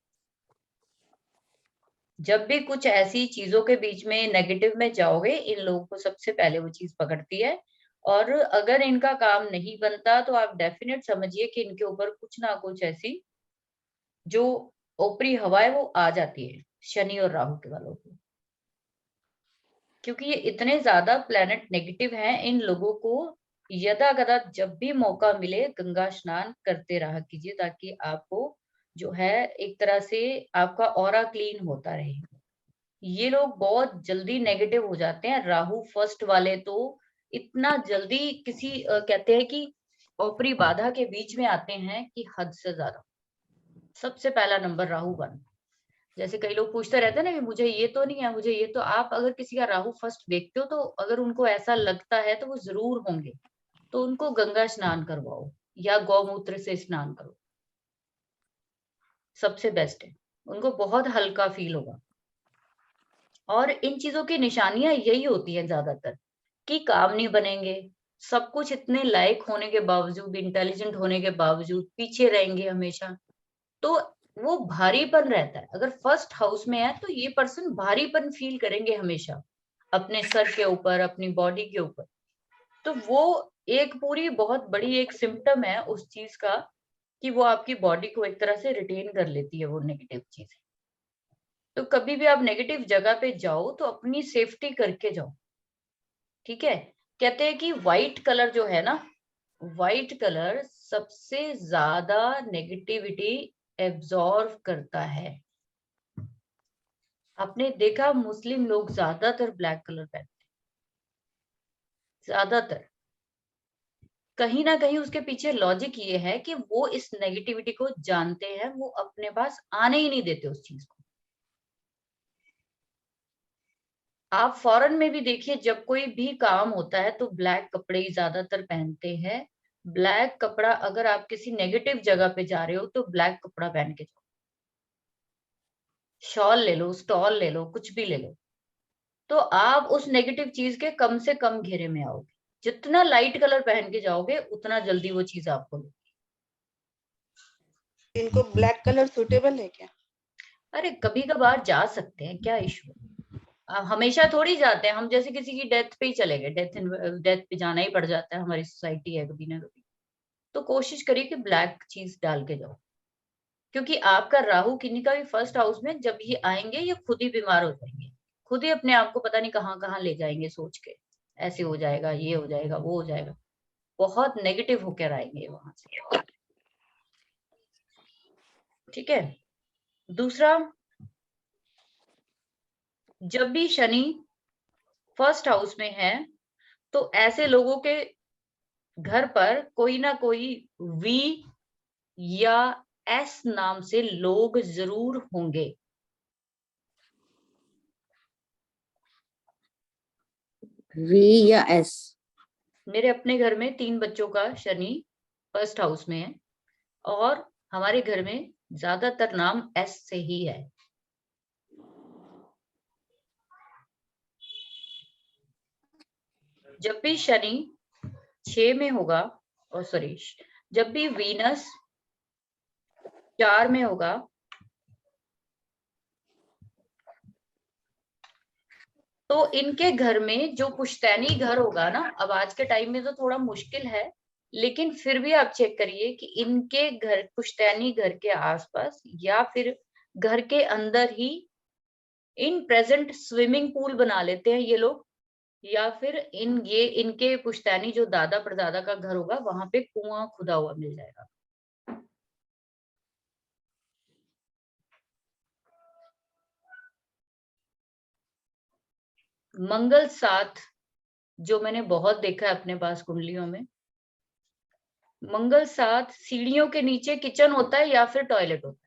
[SPEAKER 1] जब भी कुछ ऐसी चीजों के बीच में नेगेटिव में जाओगे, इन लोगों को सबसे पहले वो चीज पकड़ती है। और अगर इनका काम नहीं बनता तो आप डेफिनेट समझिए कि इनके ऊपर कुछ ना कुछ ऐसी जो ऊपरी हवा है वो आ जाती है शनि और राहु के वालों को। क्योंकि ये इतने ज्यादा प्लेनेट नेगेटिव हैं, इन लोगों को यदा कदा जब भी मौका मिले गंगा स्नान करते रहा कीजिए, ताकि आपको जो है एक तरह से आपका ऑरा क्लीन होता रहे। ये लोग बहुत जल्दी नेगेटिव हो जाते हैं। राहु फर्स्ट वाले तो इतना जल्दी किसी कहते हैं कि ऊपरी बाधा के बीच में आते हैं कि हद से ज्यादा। सबसे पहला नंबर राहु 1। जैसे कई लोग पूछते रहते हैं ना कि मुझे ये तो नहीं है, मुझे ये तो, आप अगर किसी का राहु फर्स्ट देखते हो तो अगर उनको ऐसा लगता है तो वो जरूर होंगे, तो उनको गंगा स्नान करवाओ या गौमूत्र से स्नान करो, सबसे बेस्ट है। उनको बहुत हल्का फील होगा। और इन चीजों की निशानियां यही होती हैं ज्यादातर, कि काम नहीं बनेंगे, सब कुछ इतने लायक होने के बावजूद, इंटेलिजेंट होने के बावजूद पीछे रहेंगे हमेशा। तो वो भारीपन रहता है। अगर फर्स्ट हाउस में है तो ये पर्सन भारीपन फील करेंगे हमेशा अपने सर के ऊपर, अपनी बॉडी के ऊपर। तो वो एक पूरी बहुत बड़ी एक सिम्टम है उस चीज का, कि वो आपकी बॉडी को एक तरह से रिटेन कर लेती है वो नेगेटिव चीजें। तो कभी भी आप नेगेटिव जगह पे जाओ तो अपनी सेफ्टी करके जाओ, ठीक है। कहते हैं कि व्हाइट कलर जो है ना, व्हाइट कलर सबसे ज्यादा नेगेटिविटी एब्जॉर्व करता है। आपने देखा मुस्लिम लोग ज्यादातर ब्लैक कलर पहनते हैं, ज्यादातर। कहीं ना कहीं उसके पीछे लॉजिक ये है कि वो इस नेगेटिविटी को जानते हैं, वो अपने पास आने ही नहीं देते उस चीज को। आप फॉरेन में भी देखिए, जब कोई भी काम होता है तो ब्लैक कपड़े ही ज्यादातर पहनते हैं। ब्लैक कपड़ा, अगर आप किसी नेगेटिव जगह पे जा रहे हो तो ब्लैक कपड़ा पहन के जाओ। शॉल ले लो, स्टॉल ले लो, कुछ भी ले लो, तो आप उस नेगेटिव चीज के कम से कम घेरे में आओगे। जितना लाइट कलर पहन के जाओगे उतना जल्दी वो चीज आपको मिलेगी।
[SPEAKER 7] इनको ब्लैक कलर सूटेबल है क्या?
[SPEAKER 1] अरे कभी कभार जा सकते हैं, क्या इशू है। हमेशा थोड़ी जाते हैं हम, जैसे किसी की डेथ पे ही चले गए, डेथ पे जाना ही पड़ जाता है, हमारी सोसाइटी है कभी ना कभी। तो कोशिश करिए कि ब्लैक चीज डाल के जाओ, क्योंकि आपका राहु किन्हीं का भी फर्स्ट हाउस में जब ये आएंगे ये खुद ही बीमार हो जाएंगे, खुद ही अपने आप को पता नहीं कहाँ कहाँ ले जाएंगे सोच के, ऐसे हो जाएगा, ये हो जाएगा, वो हो जाएगा, बहुत नेगेटिव होकर आएंगे वहां से, ठीक है। दूसरा, जब भी शनि फर्स्ट हाउस में है तो ऐसे लोगों के घर पर कोई ना कोई वी या एस नाम से लोग जरूर होंगे।
[SPEAKER 4] वी या एस?
[SPEAKER 1] मेरे अपने घर में 3 बच्चों का शनि फर्स्ट हाउस में है और हमारे घर में ज्यादातर नाम एस से ही है। जब भी शनि 6 में होगा, और सॉरी, जब भी वीनस 4 में होगा, तो इनके घर में जो पुश्तैनी घर होगा ना, अब आज के टाइम में तो थोड़ा मुश्किल है, लेकिन फिर भी आप चेक करिए कि इनके घर, पुश्तैनी घर के आसपास या फिर घर के अंदर ही इन प्रेजेंट स्विमिंग पूल बना लेते हैं ये लोग, या फिर इनके पुश्तैनी जो दादा परदादा का घर होगा वहां पे कुआं खुदा हुआ मिल जाएगा। मंगल साथ जो मैंने बहुत देखा है अपने पास कुंडलियों में, मंगल साथ सीढ़ियों के नीचे किचन होता है या फिर टॉयलेट होता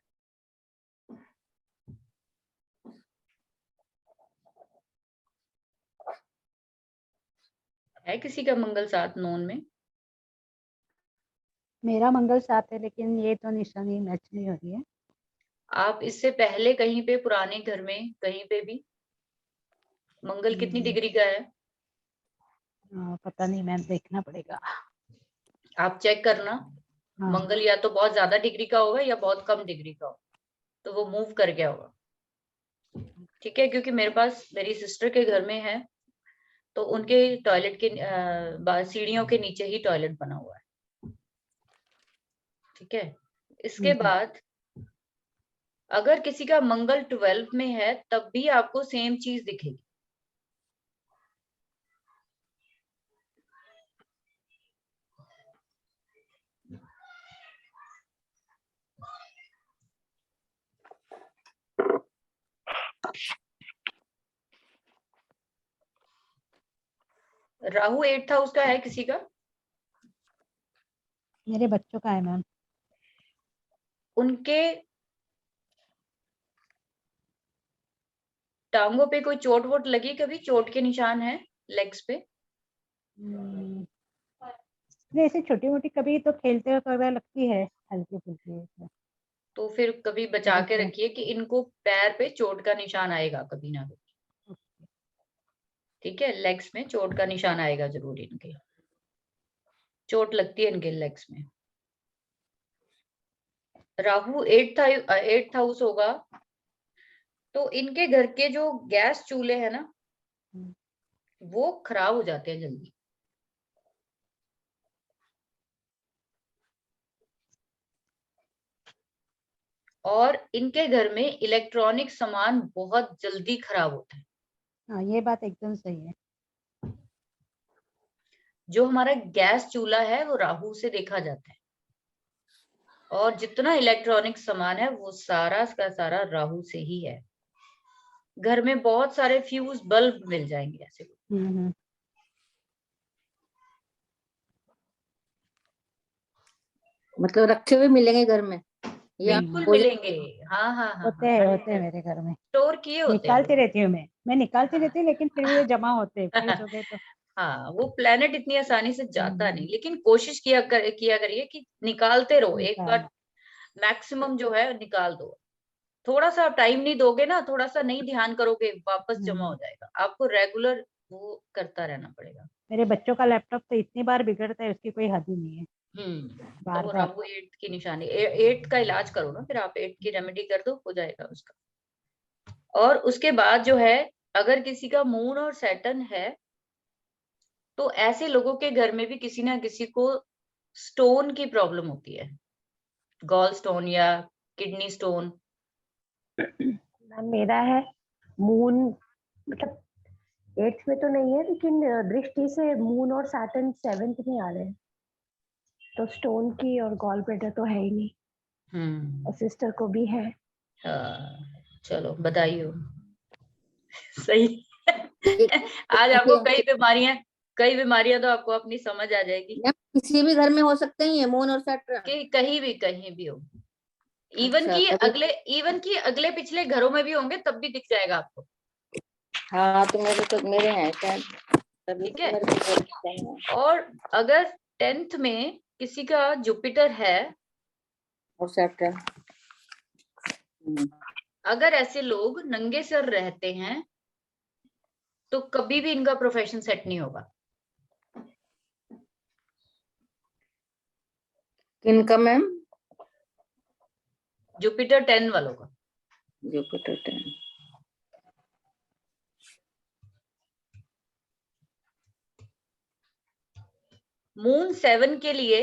[SPEAKER 1] है किसी का मंगल साथ नोन में?
[SPEAKER 6] मेरा मंगल साथ है, लेकिन ये तो निशानी मैच नहीं हो रही है।
[SPEAKER 1] आप इससे पहले कहीं पे पुराने घर में कहीं पे भी मंगल कितनी डिग्री का है?
[SPEAKER 6] पता नहीं मैम, देखना पड़ेगा।
[SPEAKER 1] आप चेक करना,
[SPEAKER 6] हाँ।
[SPEAKER 1] मंगल या तो बहुत ज्यादा डिग्री का होगा या बहुत कम डिग्री का होगा, तो वो मूव कर गया होगा। ठीक है, क्योंकि मेरे पास मेरी सिस्टर के घर में है, तो उनके टॉयलेट के सीढ़ियों के नीचे ही टॉयलेट बना हुआ है। ठीक है, इसके बाद अगर किसी का मंगल 12 में है तब भी आपको सेम चीज दिखेगी। राहु 8th हाउस का है किसी का?
[SPEAKER 6] मेरे बच्चों का है मैम।
[SPEAKER 1] उनके टांगों पे कोई चोट वोट लगी कभी? चोट के निशान है लेग्स पे?
[SPEAKER 6] ऐसे छोटी मोटी कभी तो खेलते हुए लगती है, हल्की फुल्की।
[SPEAKER 1] तो फिर कभी बचा के रखिए कि इनको पैर पे चोट का निशान आएगा कभी ना कभी। ठीक है, लेग्स में चोट का निशान आएगा जरूर, इनके चोट लगती है इनके लेग्स में। राहु 8th हाउस होगा तो इनके घर के जो गैस चूल्हे हैं ना, वो खराब हो जाते हैं जल्दी। और इनके घर में इलेक्ट्रॉनिक सामान बहुत जल्दी खराब होता है।
[SPEAKER 6] हाँ, ये बात एकदम सही है।
[SPEAKER 1] जो हमारा गैस चूल्हा है वो राहु से देखा जाता है, और जितना इलेक्ट्रॉनिक सामान है वो सारा का सारा राहु से ही है। घर में बहुत सारे फ्यूज बल्ब मिल जाएंगे ऐसे।
[SPEAKER 4] मतलब रखे हुए मिलेंगे घर में या
[SPEAKER 1] बिल्कुल मिलेंगे। हाँ हाँ हाँ,
[SPEAKER 6] होते हैं मेरे घर में।
[SPEAKER 1] स्टोर किए होते हैं।
[SPEAKER 6] निकालती रहती हूँ मैं निकालती रहती हूँ, लेकिन फिर भी जमा होते हैं, फ्रीज हो गए तो।
[SPEAKER 1] हाँ, वो प्लेनेट इतनी आसानी से जाता नहीं, लेकिन कोशिश किया करिए कि निकालते रहो। एक बार मैक्सिमम जो है निकाल दो। थोड़ा सा टाइम नहीं दोगे ना, थोड़ा सा नहीं ध्यान करोगे, वापस जमा हो जाएगा। आपको रेगुलर वो करता रहना पड़ेगा।
[SPEAKER 6] मेरे बच्चों का लैपटॉप तो इतनी बार बिगड़ता है, उसकी कोई हद ही नहीं है।
[SPEAKER 1] तो वो राहु 8th की निशानी, 8th का इलाज करो ना, फिर आप 8th की रेमेडी कर दो, हो जाएगा उसका। और उसके बाद जो है, अगर किसी का मून और सैटर्न है तो ऐसे लोगों के घर में भी किसी ना किसी को स्टोन की प्रॉब्लम होती है, गॉल स्टोन या किडनी स्टोन।
[SPEAKER 5] मेरा है मून, मतलब 8th में तो नहीं है, लेकिन दृष्टि से मून और सैटर्न 7th में आ रहे हैं, तो स्टोन की और गॉल ब्लैडर तो है ही नहीं। और सिस्टर को भी है।
[SPEAKER 1] चलो बधाई हो। सही आज आपको कई बीमारियां तो आपको अपनी समझ आ जाएगी।
[SPEAKER 4] किसी भी घर में हो सकते हैं मून और सैटर्न,
[SPEAKER 1] कहीं भी हो। इवन की अगले पिछले घरों में भी होंगे तब भी दिख जाएगा आपको।
[SPEAKER 4] हाँ, तो मेरे हैं शायद।
[SPEAKER 1] ठीक है। और अगर 10th में किसी का जुपिटर है
[SPEAKER 4] और सैटर्न,
[SPEAKER 1] अगर ऐसे लोग नंगे सर रहते हैं तो कभी भी इनका प्रोफेशन सेट नहीं होगा।
[SPEAKER 4] किनका मैम?
[SPEAKER 1] जुपिटर 10 वालों का।
[SPEAKER 4] जुपिटर 10।
[SPEAKER 1] मून 7 के लिए,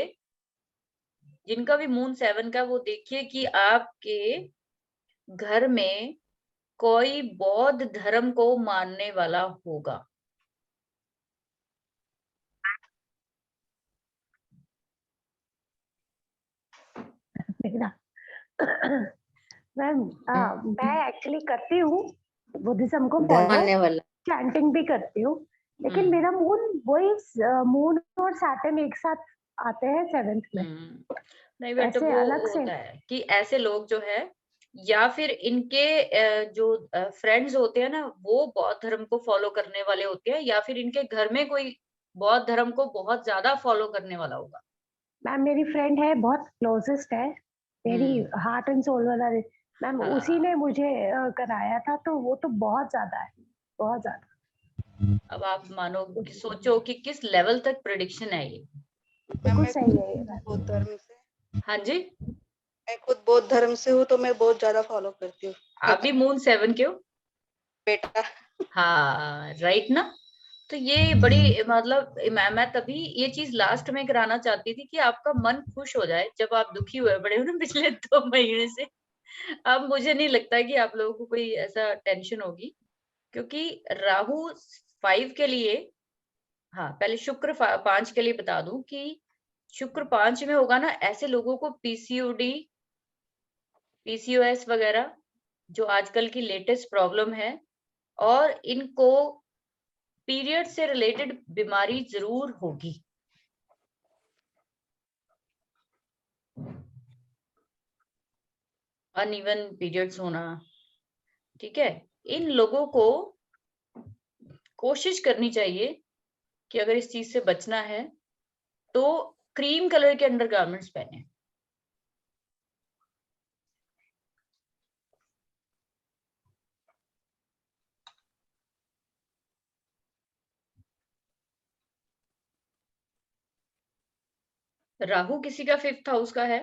[SPEAKER 1] जिनका भी मून 7 का, वो देखिए कि आपके घर में कोई बौद्ध धर्म को मानने वाला होगा।
[SPEAKER 5] मैम मैं एक्चुअली करती हूँ बुद्धिज्म को फॉलो, चैंटिंग भी करती हूँ, लेकिन मेरा मून और सैटर्न एक साथ आते हैं 7th में।
[SPEAKER 1] नहीं बेटा, वो
[SPEAKER 5] अलग से
[SPEAKER 1] होता है कि ऐसे लोग जो है, या फिर इनके जो फ्रेंड्स होते हैं ना, वो बौद्ध धर्म को फॉलो करने वाले होते हैं, या फिर इनके घर में कोई बौद्ध धर्म को बहुत ज्यादा फॉलो करने वाला होगा।
[SPEAKER 5] मैम मेरी फ्रेंड है, बहुत क्लोजेस्ट है, मेरी हार्ट एंड सोल वाला मैम। उसी ने मुझे कराया था, तो वो तो बहुत ज्यादा है, बहुत ज्यादा।
[SPEAKER 1] अब आप मानो कि सोचो कि किस लेवल तक प्रेडिक्शन है ये।
[SPEAKER 5] बिल्कुल सही है ये बात।
[SPEAKER 7] बौद्ध धर्म से,
[SPEAKER 1] हाँ जी,
[SPEAKER 7] मैं खुद बौद्ध धर्म से हूँ, तो मैं बहुत ज्यादा फॉलो करती हूँ
[SPEAKER 1] आप भी मून 7 के हो?
[SPEAKER 7] बेटा।
[SPEAKER 1] हाँ राइट ना। तो ये बड़ी मतलब मैं तभी ये चीज लास्ट में कराना चाहती थी कि आपका मन खुश हो जाए जब आप दुखी हुए पड़े हो ना पिछले 2 महीने से। अब मुझे नहीं लगता कि आप लोगों को कोई ऐसा टेंशन होगी, क्योंकि राहु 5 के लिए, हाँ पहले शुक्र 5 के लिए बता दूं कि शुक्र 5 में होगा ना, ऐसे लोगों को पीसीओडी, पीसीओएस वगैरह जो आजकल की लेटेस्ट प्रॉब्लम है, और इनको पीरियड से रिलेटेड बीमारी जरूर होगी। अनइवन पीरियड्स होना, ठीक है। इन लोगों को कोशिश करनी चाहिए कि अगर इस चीज से बचना है तो क्रीम कलर के अंडरगारमेंट्स पहने। राहु किसी का 5th हाउस का है,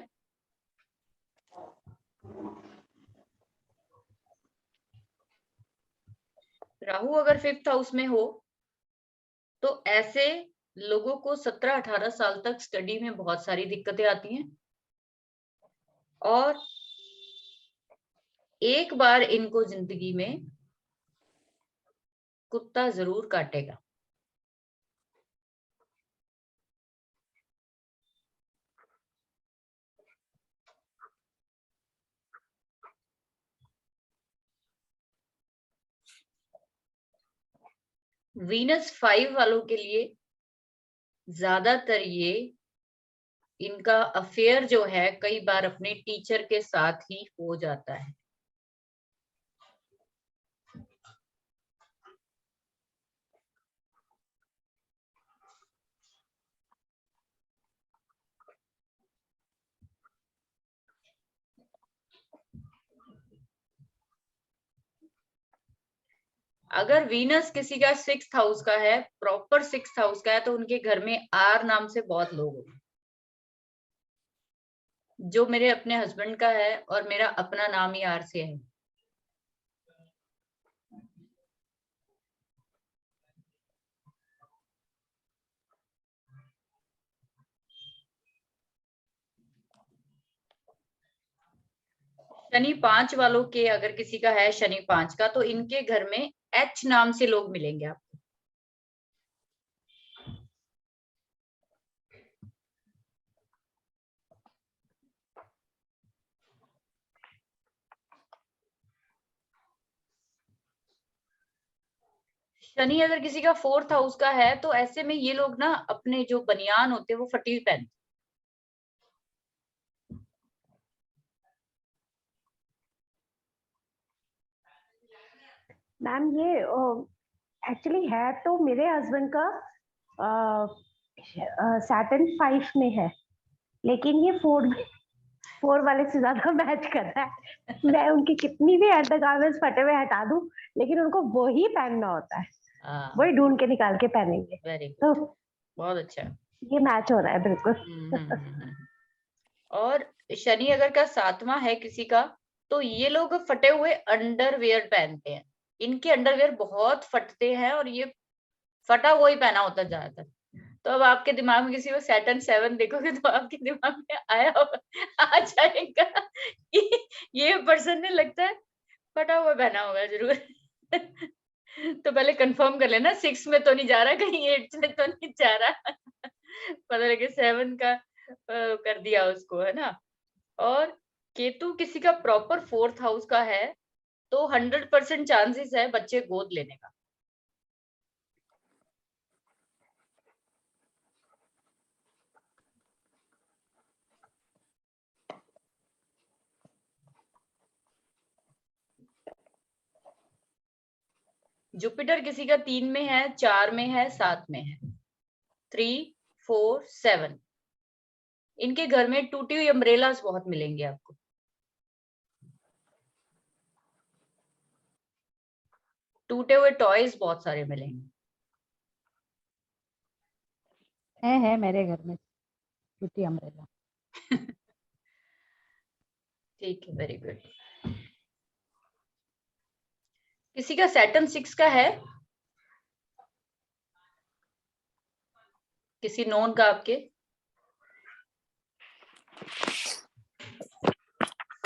[SPEAKER 1] राहु अगर 5th हाउस में हो तो ऐसे लोगों को 17-18 साल तक स्टडी में बहुत सारी दिक्कतें आती हैं, और एक बार इनको जिंदगी में कुत्ता जरूर काटेगा। वीनस 5 वालों के लिए ज्यादातर ये इनका अफेयर जो है कई बार अपने टीचर के साथ ही हो जाता है। अगर वीनस किसी का 6th हाउस का है, प्रॉपर 6th हाउस का है, तो उनके घर में आर नाम से बहुत लोग होंगे। जो मेरे अपने हस्बैंड का है, और मेरा अपना नाम ही आर से है। शनि 5 वालों के अगर किसी का है शनि 5 का, तो इनके घर में एच नाम से लोग मिलेंगे आपको। शनि अगर किसी का 4th हाउस का है, तो ऐसे में ये लोग ना अपने जो बनियान होते हैं वो फटी हुई पहनते।
[SPEAKER 5] मैम ये एक्चुअली है तो मेरे हस्बैंड का सैटर्न 5 में है, लेकिन ये 4 वाले से ज्यादा मैच कर रहा है। मैं उनकी कितनी भी अंडरगारमेंट्स फटे हुए हटा दूं, लेकिन उनको वही पहनना होता है, वही ढूंढ के निकाल के पहनेंगे।
[SPEAKER 1] वेरी
[SPEAKER 5] तो
[SPEAKER 1] बहुत अच्छा।
[SPEAKER 5] ये मैच हो रहा है बिल्कुल।
[SPEAKER 1] और शनि अगर का 7वां है किसी का, तो ये लोग फटे हुए अंडरवेयर पहनते हैं। इनके अंडरवेयर बहुत फटते हैं, और ये फटा हुआ ही पहना होता है ज्यादातर। तो अब आपके दिमाग में किसी को सैटर्न 7 देखोगे तो आपके दिमाग में आ जाएगा कि ये पर्सन ने लगता है फटा हुआ पहना होगा जरूर। तो पहले कंफर्म कर लेना 6 में तो नहीं जा रहा, कहीं 8 में तो नहीं जा रहा। पता लगे 7 का कर दिया उसको, है ना। और केतु किसी का प्रॉपर 4th हाउस का है, तो 100% चांसेस है बच्चे गोद लेने का। जुपिटर किसी का 3 में है, 4 में है, 7 में है, 3, 4, 7। इनके घर में टूटी हुई अम्ब्रेलास बहुत मिलेंगे आपको। टूटे हुए टॉयज बहुत सारे मिलेंगे।
[SPEAKER 6] है मेरे घर में छोटी अम्ब्रेला।
[SPEAKER 1] ठीक है, वेरी गुड। किसी का सैटर्न 6 का है? किसी नोन का आपके?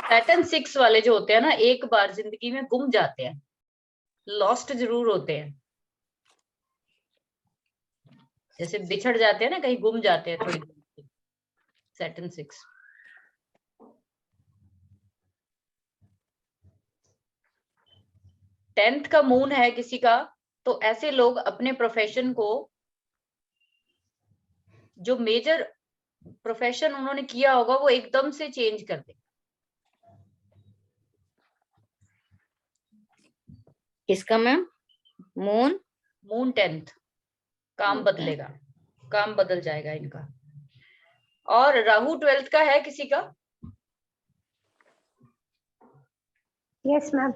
[SPEAKER 1] सैटर्न 6 वाले जो होते हैं ना, एक बार जिंदगी में गुम जाते हैं, लॉस्ट जरूर होते हैं, जैसे बिछड़ जाते हैं ना, कहीं गुम जाते हैं थोड़ी देर। सैटर्न 6 10th का मून है किसी का, तो ऐसे लोग अपने प्रोफेशन को, जो मेजर प्रोफेशन उन्होंने किया होगा, वो एकदम से चेंज कर दे।
[SPEAKER 4] किसका मैम? मून
[SPEAKER 1] 10th, काम बदलेगा, काम बदल जाएगा इनका। और राहु 12th का है किसी का?
[SPEAKER 5] Yes ma'am.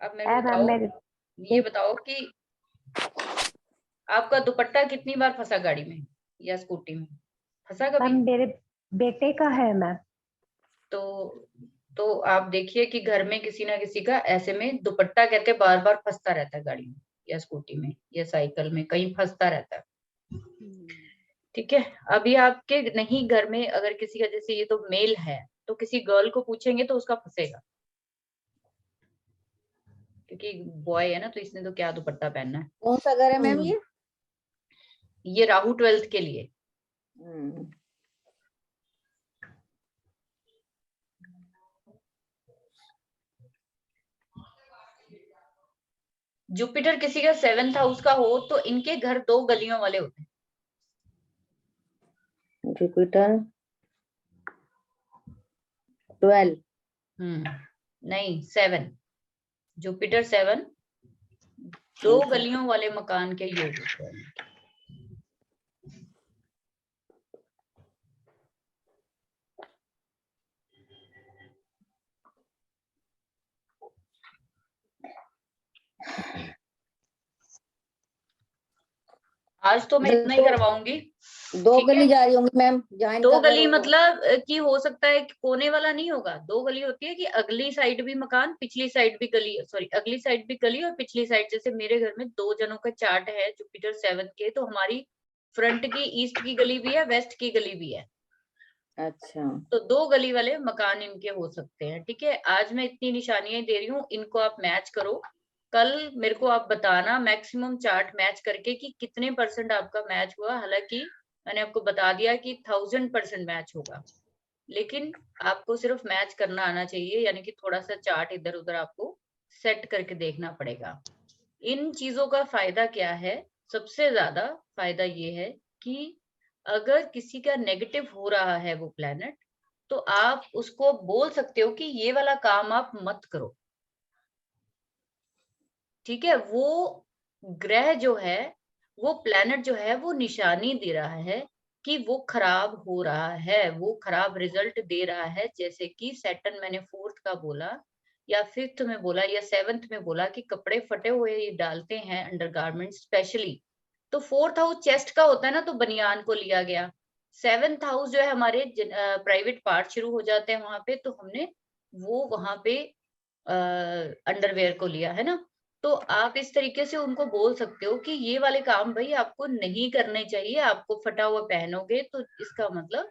[SPEAKER 1] अब मेरे को बताओ, ये बताओ कि आपका दुपट्टा कितनी बार फंसा गाड़ी में या स्कूटी में? फंसा कभी?
[SPEAKER 5] मेरे बेटे का है मैम।
[SPEAKER 1] तो आप देखिए कि घर में किसी ना किसी का ऐसे में दुपट्टा कहते बार बार फंसता रहता है, गाड़ी में या स्कूटी में या साइकिल में, कहीं फंसता रहता है। ठीक है, अभी आपके नहीं घर में अगर किसी का, जैसे ये तो मेल है, तो किसी गर्ल को पूछेंगे तो उसका फंसेगा, क्योंकि बॉय है ना, तो इसने तो क्या दुपट्टा पहनना है।
[SPEAKER 4] कौन सा घर है मैम
[SPEAKER 1] ये राहु 12th के लिए। जुपिटर किसी का 7th हाउस का हो तो इनके घर 2 गलियों वाले होते हैं।
[SPEAKER 4] जुपिटर 12
[SPEAKER 1] नहीं 7, जुपिटर 7 2 गलियों वाले मकान के योग होते हैं। आज तो मैं इतना ही करवाऊंगी।
[SPEAKER 4] 2 गली जा रही होंगी मैम, जहाँ
[SPEAKER 1] 2 गली मतलब कि हो सकता है कि कोने वाला नहीं होगा, 2 गली होती है कि अगली साइड भी मकान, पिछली साइड भी गली, सॉरी अगली साइड भी गली और पिछली साइड। जैसे मेरे घर में 2 जनों का चार्ट है जुपिटर 7 के, तो हमारी फ्रंट की ईस्ट की गली भी है, वेस्ट की गली भी है।
[SPEAKER 4] अच्छा,
[SPEAKER 1] तो 2 गली वाले मकान इनके हो सकते हैं। ठीक है, आज मैं इतनी निशानियां दे रही हूँ, इनको आप मैच करो। कल मेरे को आप बताना मैक्सिमम चार्ट मैच करके कि कितने % आपका मैच हुआ। हालांकि मैंने आपको बता दिया कि 1000% मैच होगा, लेकिन आपको सिर्फ मैच करना आना चाहिए, यानी कि थोड़ा सा चार्ट इधर उधर आपको सेट करके देखना पड़ेगा। इन चीजों का फायदा क्या है? सबसे ज्यादा फायदा ये है कि अगर किसी का नेगेटिव हो रहा है वो प्लेनेट, तो आप उसको बोल सकते हो कि ये वाला काम आप मत करो। ठीक है, वो ग्रह जो है, वो प्लेनेट जो है, वो निशानी दे रहा है कि वो खराब हो रहा है, वो खराब रिजल्ट दे रहा है। जैसे कि सैटर्न मैंने 4th का बोला या 5th में बोला या 7th में बोला कि कपड़े फटे हुए ये डालते हैं अंडरगारमेंट स्पेशली। तो 4th हाउस चेस्ट का होता है ना, तो बनियान को लिया गया। 7th हाउस जो है हमारे प्राइवेट पार्ट शुरू हो जाते हैं वहां पे, तो हमने वो वहां पे अंडरवेयर को लिया है ना। तो आप इस तरीके से उनको बोल सकते हो कि ये वाले काम भाई आपको नहीं करने चाहिए, आपको फटा हुआ पहनोगे तो इसका मतलब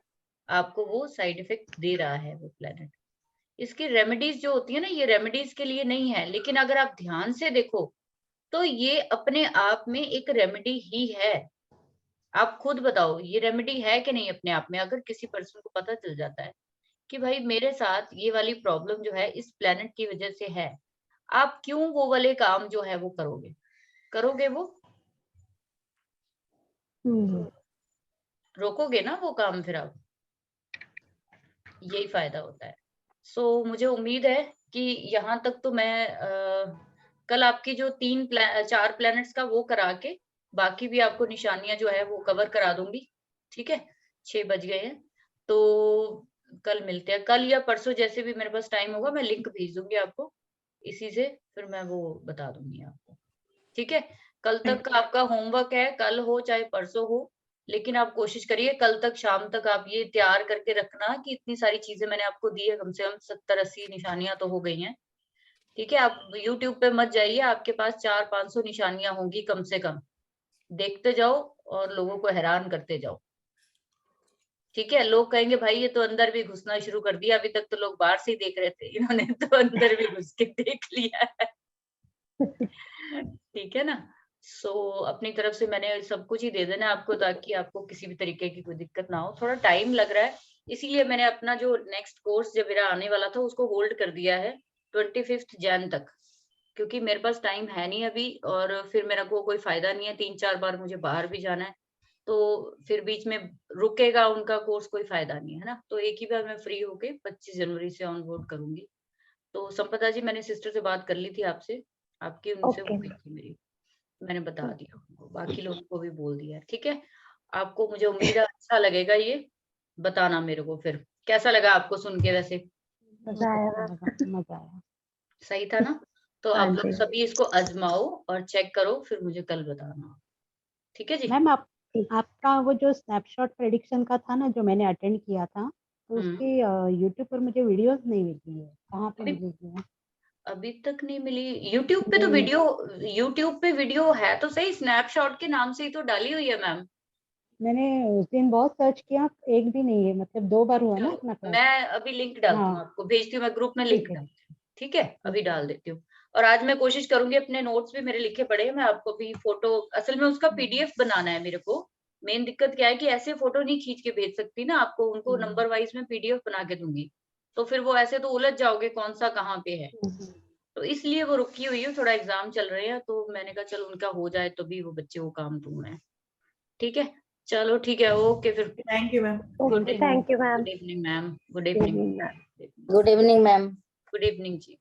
[SPEAKER 1] आपको वो साइड इफेक्ट दे रहा है वो प्लेनेट। इसकी रेमेडीज जो होती है ना, ये रेमेडीज के लिए नहीं है, लेकिन अगर आप ध्यान से देखो तो ये अपने आप में एक रेमेडी ही है। आप खुद बताओ ये रेमेडी है कि नहीं अपने आप में? अगर किसी पर्सन को पता चल जाता है कि भाई मेरे साथ ये वाली प्रॉब्लम जो है इस प्लेनेट की वजह से है, आप क्यों वो वाले काम जो है वो करोगे वो रोकोगे ना वो काम, फिर आप, यही फायदा होता है। सो मुझे उम्मीद है कि यहाँ तक तो मैं कल आपकी जो 4 प्लैनेट्स का वो करा के बाकी भी आपको निशानियां जो है वो कवर करा दूंगी। ठीक है, 6 बज गए हैं, तो कल मिलते हैं, कल या परसों जैसे भी मेरे पास टाइम होगा मैं लिंक भेज दूंगी आपको, इसी से फिर मैं वो बता दूंगी आपको। ठीक है, कल तक का आपका होमवर्क है, कल हो चाहे परसों हो, लेकिन आप कोशिश करिए कल तक शाम तक आप ये तैयार करके रखना कि इतनी सारी चीजें मैंने आपको दी है, कम से कम 70-80 निशानियां तो हो गई हैं। ठीक है, आप YouTube पे मत जाइए, आपके पास 400-500 निशानियां होंगी कम से कम, देखते जाओ और लोगों को हैरान करते जाओ। ठीक है, लोग कहेंगे भाई ये तो अंदर भी घुसना शुरू कर दिया, अभी तक तो लोग बाहर से ही देख रहे थे, इन्होंने तो अंदर भी घुस के देख लिया है। ठीक है ना। सो अपनी तरफ से मैंने सब कुछ ही दे देना आपको, ताकि आपको किसी भी तरीके की कोई दिक्कत ना हो। थोड़ा टाइम लग रहा है, इसीलिए मैंने अपना जो नेक्स्ट कोर्स जब मेरा आने वाला था उसको होल्ड कर दिया है 25 जैन तक, क्योंकि मेरे पास टाइम है नहीं अभी, और फिर मेरा को कोई फायदा नहीं है, 3-4 बार मुझे बाहर भी जाना है, तो फिर बीच में रुकेगा उनका कोर्स, कोई फायदा नहीं है ना। तो एक ही बार मैं फ्री होके 25 जनवरी से ऑन बोर्ड करूंगी। तो संपदा जी, मैंने सिस्टर से बात कर ली थी आपसे, आपकी उनसे हो
[SPEAKER 5] Okay.
[SPEAKER 1] गई थी मेरी, मैंने बता दिया उनको, बाकी लोगों को भी बोल दिया। ठीक है, आपको मुझे उम्मीद है अच्छा लगेगा, ये बताना मेरे को फिर कैसा लगा आपको सुन के। वैसे
[SPEAKER 6] बहुत अच्छा लगा, मजा आया।
[SPEAKER 1] सही था ना। तो
[SPEAKER 5] हाँ
[SPEAKER 1] आप लोग
[SPEAKER 5] जी।
[SPEAKER 1] सभी इसको आजमाओ और चेक करो, फिर मुझे कल बताना। ठीक है जी।
[SPEAKER 6] मैम
[SPEAKER 5] ठीक।
[SPEAKER 6] आपका वो जो स्नैपशॉट प्रेडिक्शन का था ना, जो मैंने अटेंड किया था, तो उसकी यूट्यूब पर मुझे वीडियोस नहीं मिलती है, कहाँ पे
[SPEAKER 1] अभी
[SPEAKER 6] मिलेगी है?
[SPEAKER 1] अभी तक नहीं मिली। यूट्यूब पे तो
[SPEAKER 6] नहीं,
[SPEAKER 1] यूट्यूब पे वीडियो है तो सही, स्नैपशॉट के नाम से ही तो डाली हुई है मैम।
[SPEAKER 6] मैंने उस दिन बहुत सर्च किया, एक भी नहीं है, मतलब 2 बार हुआ ना
[SPEAKER 1] चलो
[SPEAKER 6] अपना क्लास।
[SPEAKER 1] मैं अभी लिंक डालती हूँ,
[SPEAKER 6] हाँ
[SPEAKER 1] आपको भेजती हूँ, मैं ग्रुप में लिंक
[SPEAKER 6] ठीक है।
[SPEAKER 1] डालती हूँ। ठीक है, अभी
[SPEAKER 6] ओके।
[SPEAKER 1] डाल देती हूँ। और आज मैं कोशिश करूंगी, अपने नोट्स भी मेरे लिखे पड़े हैं, मैं आपको भी फोटो, असल में उसका पीडीएफ बनाना है मेरे को। मेन दिक्कत क्या है कि ऐसे फोटो नहीं खींच के भेज सकती ना आपको, उनको नंबर वाइज में पीडीएफ बना के दूंगी, तो फिर वो ऐसे तो उलझ जाओगे कौन सा कहाँ पे है, तो इसलिए वो रुकी हुई है, थोड़ा एग्जाम चल रहे हैं, तो मैंने कहा चलो उनका हो जाए तो भी वो बच्चे वो काम दूं मैं। ठीक है, चलो ठीक है, ओके फिर।
[SPEAKER 3] Thank you ma'am.
[SPEAKER 1] Good
[SPEAKER 5] Okay, thank you, ma'am.
[SPEAKER 1] Good evening ma'am, good
[SPEAKER 5] Good
[SPEAKER 1] evening.
[SPEAKER 5] evening, ma'am.
[SPEAKER 4] Good evening ma'am.
[SPEAKER 1] Good evening ji.